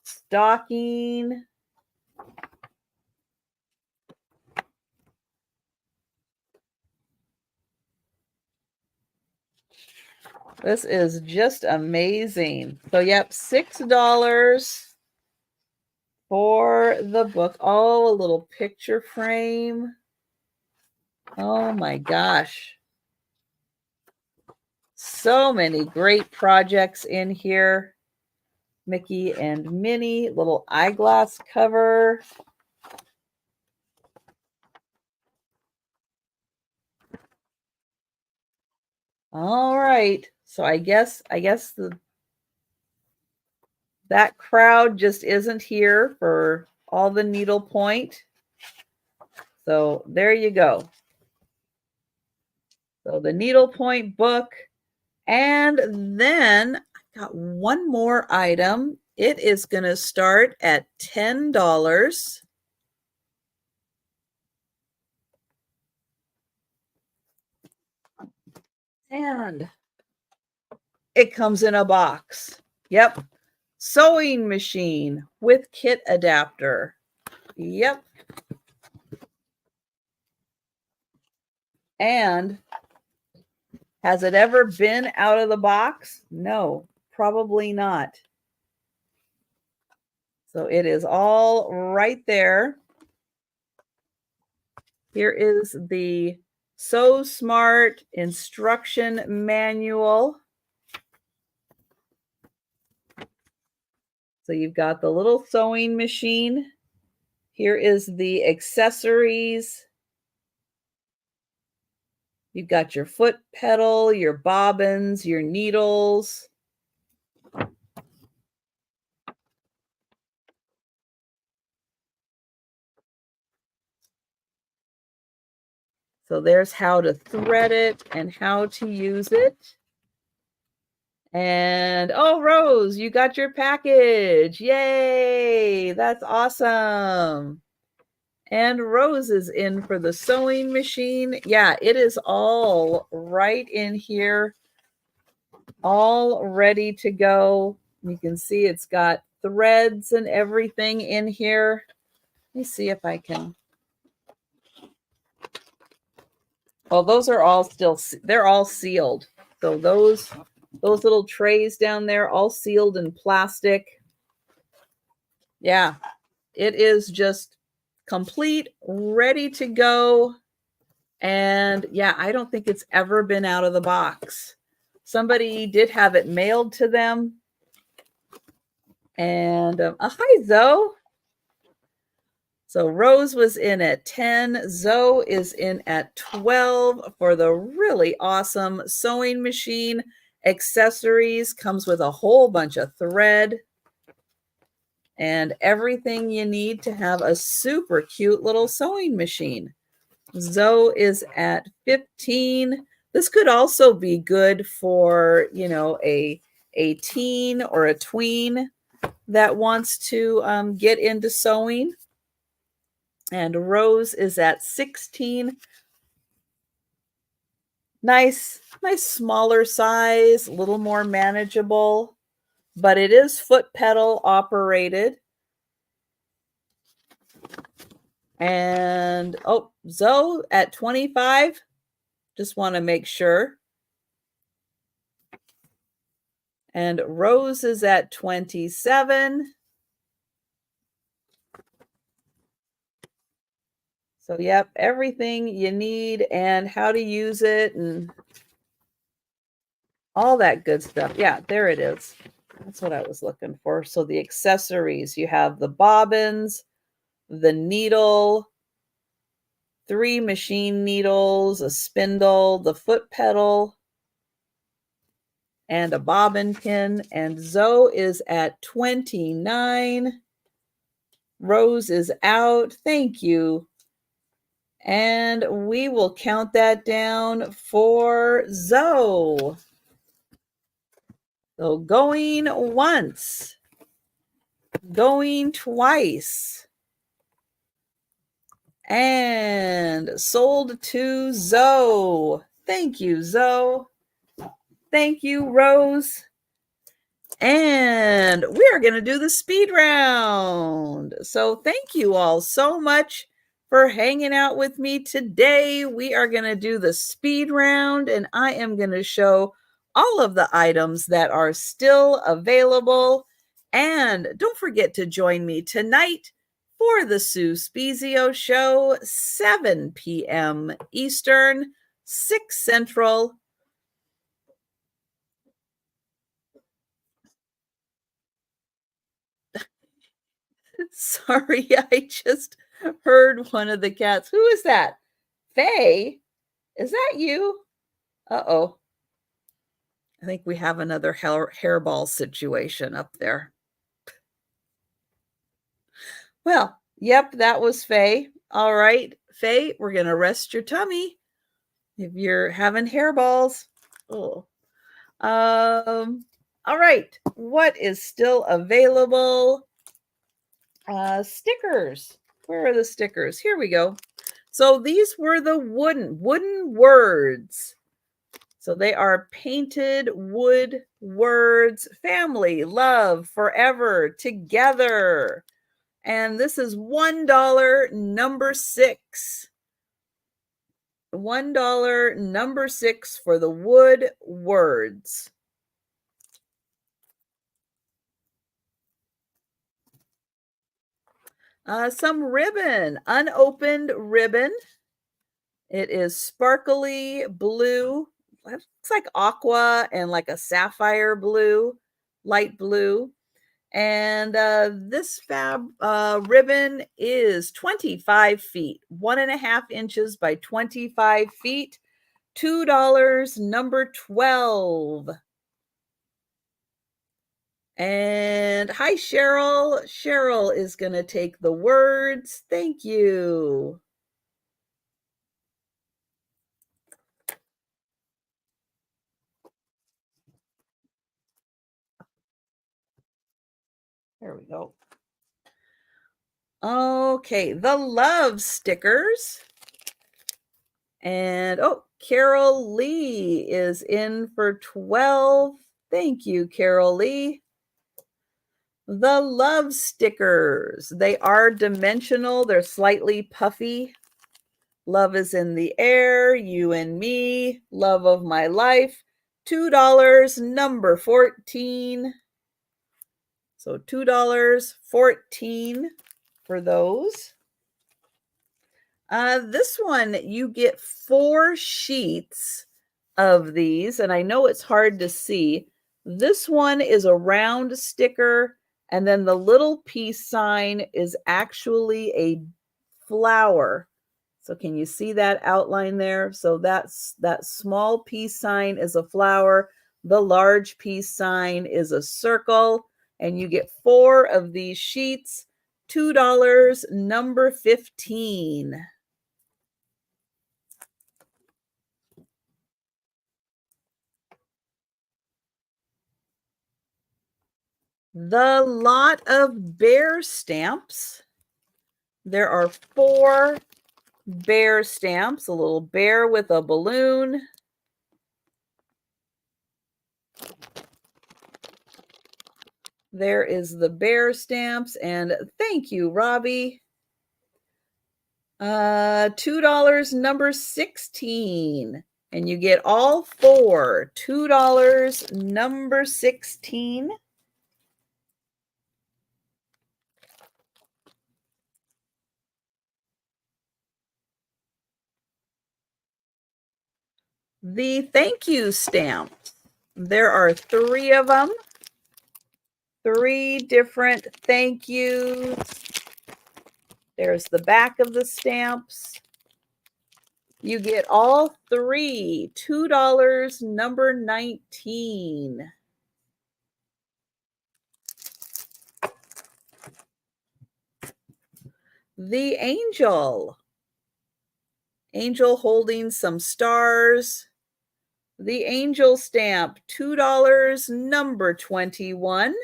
A: stocking. This is just amazing. So, yep, $6 for the book. Oh, a little picture frame. Oh my gosh. So many great projects in here. Mickey and Minnie, little eyeglass cover. All right. So I guess that crowd just isn't here for all the needlepoint. So there you go. So the needlepoint book. And then I got one more item. It is going to start at $10. And it comes in a box. Yep. Sewing machine with kit adapter. Yep. And has it ever been out of the box? No, probably not. So it is all right there. Here is the Sew Smart instruction manual. So you've got the little sewing machine. Here is the accessories. You've got your foot pedal, your bobbins, your needles. So there's how to thread it and how to use it. And oh, Rose, you got your package. Yay, that's awesome. And Rose is in for the sewing machine. Yeah, it is all right in here, all ready to go. You can see it's got threads and everything in here. Let me see if I can. Well, those are all still, they're all sealed. So those little trays down there, all sealed in plastic. Yeah, it is just complete, ready to go. And yeah, I don't think it's ever been out of the box. Somebody did have it mailed to them. And hi, Zoe. So Rose was in at 10. Zoe is in at 12 for the really awesome sewing machine. Accessories comes with a whole bunch of thread and everything you need to have a super cute little sewing machine. Zoe is at 15. This could also be good for, you know, a teen or a tween that wants to get into sewing. And Rose is at 16. Nice smaller size, a little more manageable, but it is foot pedal operated. And oh, Zoe at 25. Just want to make sure. And Rose is at 27. So, yep, everything you need and how to use it and all that good stuff. Yeah, there it is. That's what I was looking for. So the accessories, you have the bobbins, the needle, 3 machine needles, a spindle, the foot pedal, and a bobbin pin. And Zoe is at 29. Rose is out. Thank you. And we will count that down for Zoe. So going once, going twice, And sold to Zoe. Thank you, Zoe. Thank you, Rose. And we are going to do the speed round. So thank you all so much for hanging out with me today. We are going to do the speed round, and I am going to show all of the items that are still available. And don't forget to join me tonight for the Sue Spezio Show, 7 p.m. Eastern, 6 Central. Sorry, I just heard one of the cats. Who is that? Faye? Is that you? Uh-oh. I think we have another hairball situation up there. Well, yep, that was Faye. All right, Faye, we're going to rest your tummy if you're having hairballs. Oh. All right, what is still available? Stickers. Where are the stickers? Here we go. So these were the wooden words. So they are painted wood words: family, love, forever, together. And this is $1, number 6. $1, number 6 for the wood words. Some ribbon, unopened ribbon. It is sparkly blue. It looks like aqua and like a sapphire blue, light blue. And this fab ribbon is 25 feet, 1.5 inches by 25 feet, $2, number 12. And hi, Cheryl. Cheryl is going to take the words. Thank you. There we go. Okay, the love stickers. And oh, Carol Lee is in for 12. Thank you, Carol Lee. The love stickers. They are dimensional. They're slightly puffy. Love is in the air. You and me. Love of my life. $2, number 14. So $2, 14 for those. This one, you get 4 sheets of these, and I know it's hard to see. This one is a round sticker, and then the little peace sign is actually a flower. So can you see that outline there? So that small peace sign is a flower. The large peace sign is a circle, and you get 4 of these sheets. $2, number 15. The lot of bear stamps. There are 4 bear stamps, a little bear with a balloon. There is the bear stamps, and thank you, Robbie. $2, number 16. And you get all 4. $2, number 16. The thank you stamps. There are 3 of them. 3 different thank yous. There's the back of the stamps. You get all 3. $2, number 19. The angel. Angel holding some stars. The angel stamp, $2, number 21.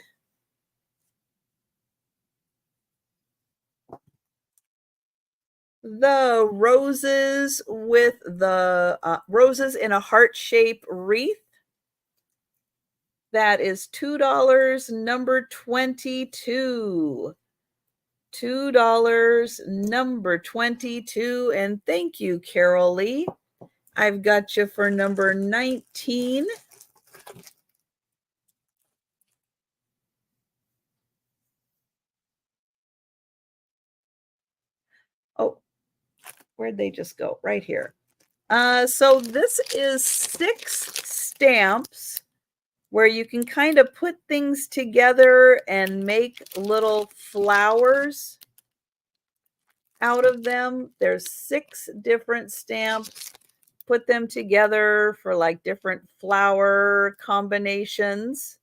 A: The roses with the roses in a heart-shaped wreath. That is $2, number 22. $2, number 22. And thank you, Carol Lee. I've got you for number 19. Oh, where'd they just go? Right here. So this is 6 stamps where you can kind of put things together and make little flowers out of them. There's 6 different stamps. Put them together for like different flower combinations.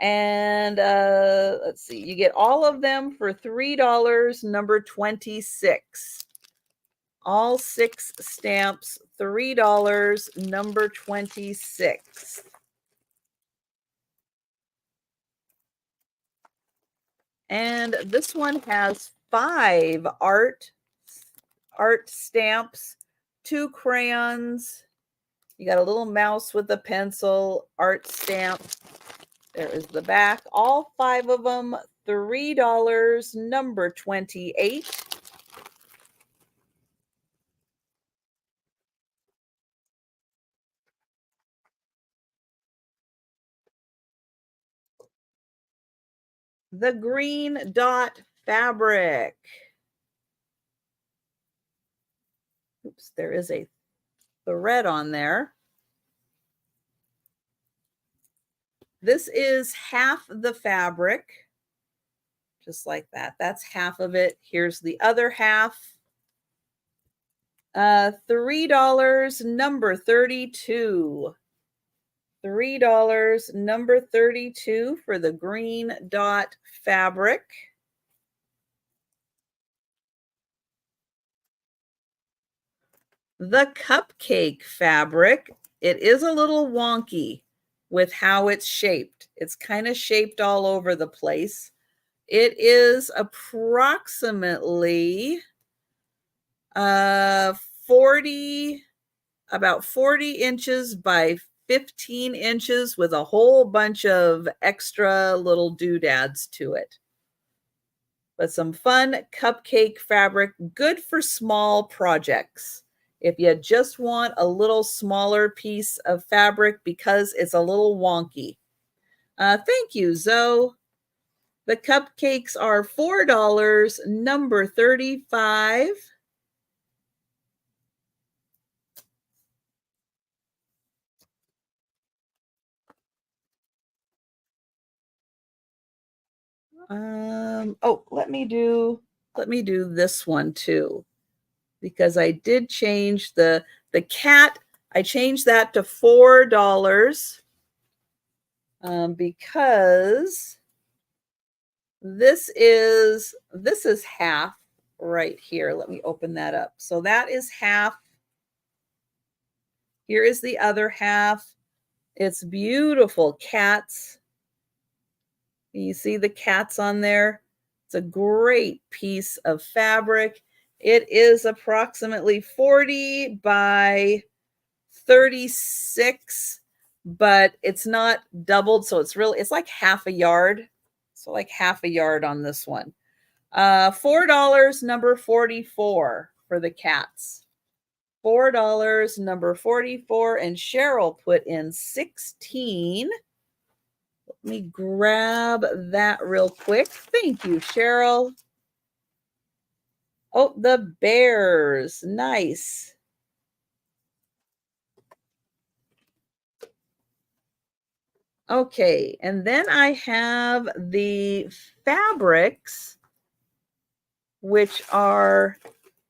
A: And let's see, you get all of them for $3, number 26. All 6 stamps, $3, number 26. And this one has 5 art stamps, 2 crayons. You got a little mouse with a pencil, art stamp. There is the back. All 5 of them, $3, number 28. The green dot fabric. Oops, there is a thread on there. This is half the fabric, just like that. That's half of it. Here's the other half. $3, number 32. $3, number 32 for the green dot fabric. The cupcake fabric, it is a little wonky with how it's shaped. It's kind of shaped all over the place. It is approximately 40, about 40 inches by 15 inches with a whole bunch of extra little doodads to it. But some fun cupcake fabric, good for small projects. If you just want a little smaller piece of fabric because it's a little wonky. Thank you, Zoe. The cupcakes are $4, number 35. Oh, let me do this one too, because I did change the cat. I changed that to $4 because this is half right here. Let me open that up. So that is half. Here is the other half. It's beautiful cats. You see the cats on there? It's a great piece of fabric. It is approximately 40 by 36, but it's not doubled, so it's like half a yard. So like half a yard on this one. $4, number 44 for the cats. $4, number 44, and Cheryl put in 16. Let me grab that real quick. Thank you, Cheryl. Oh, the bears. Nice. Okay, and then I have the fabrics, which are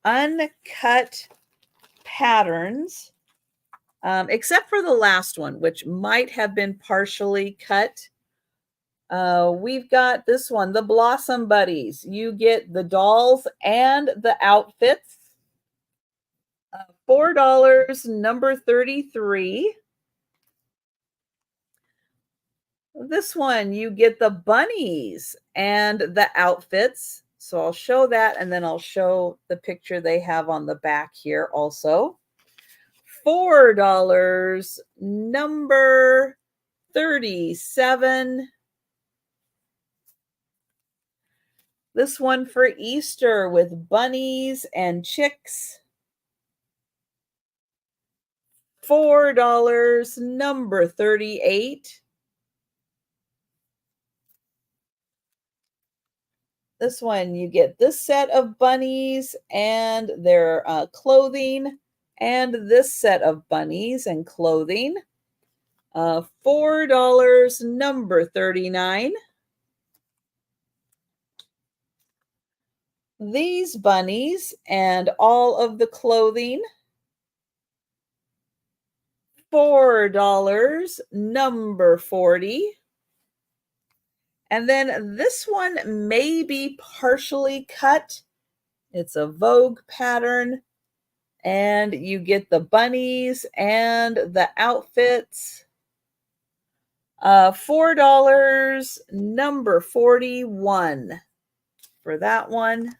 A: uncut patterns, except for the last one, which might have been partially cut. We've got this one, the Blossom Buddies. You get the dolls and the outfits. $4, number 33. This one, you get the bunnies and the outfits. So I'll show that, and then I'll show the picture they have on the back here also. $4, number 37. This one for Easter with bunnies and chicks. $4, number 38. This one, you get this set of bunnies and their clothing, and this set of bunnies and clothing. $4, number 39. These bunnies and all of the clothing. $4, number 40. And then this one may be partially cut. It's a Vogue pattern, and you get the bunnies and the outfits. $4, number 41 for that one.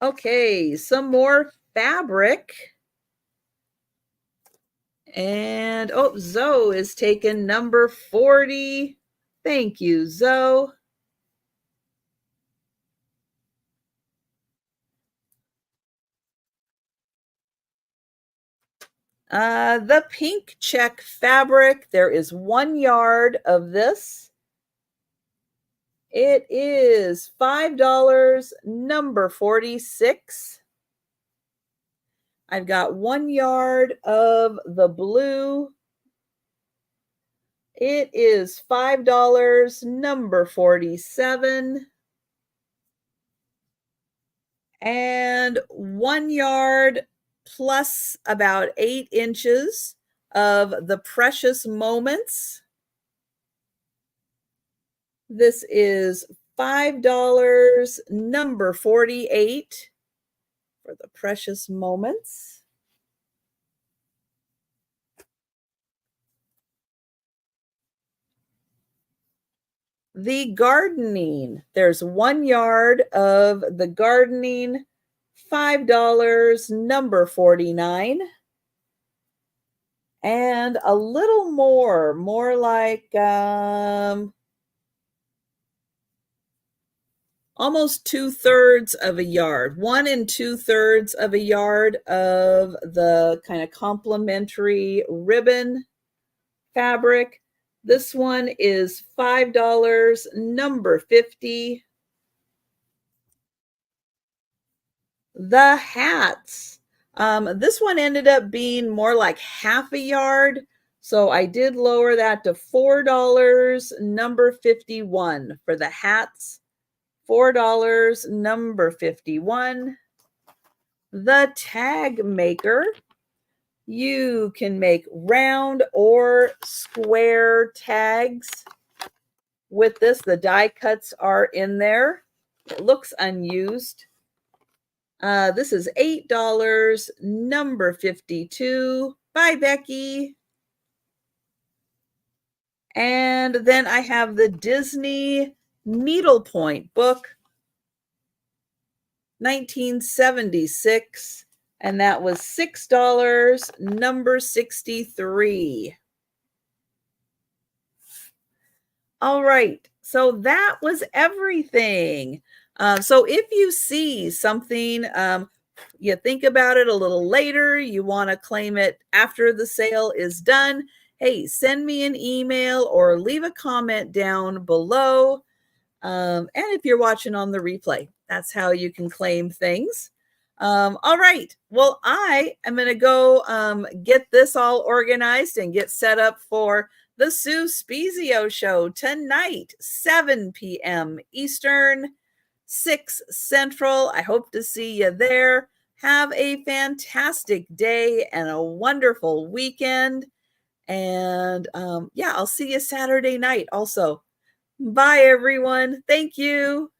A: Okay, some more fabric. And oh, Zoe is taking number 40. Thank you, Zoe. The pink check fabric, there is 1 yard of this. It is $5, number 46. I've got 1 yard of the blue. It is $5, number 47. And 1 yard plus about 8 inches of the Precious Moments. This is $5, number 48 for the Precious Moments. The gardening, there's 1 yard of the gardening, $5, number 49. And a little more like almost 2/3 of a yard, 1 2/3 of a yard of the kind of complementary ribbon fabric. This one is $5, number 50. The hats. This one ended up being more like half a yard, so I did lower that to $4, number 51 for the hats. $4, number 51. The tag maker. You can make round or square tags with this. The die cuts are in there. It looks unused. This is $8, number 52. Bye, Becky. And then I have the Disney needlepoint book, 1976, and that was $6, number 63. All right, so that was everything. So if you see something, you think about it a little later, you want to claim it after the sale is done, hey, send me an email or leave a comment down below. And if you're watching on the replay, that's how you can claim things. All right. Well, I am going to go get this all organized and get set up for the Sue Spezio show tonight, 7 p.m. Eastern, 6 Central. I hope to see you there. Have a fantastic day and a wonderful weekend. And yeah, I'll see you Saturday night also. Bye, everyone. Thank you.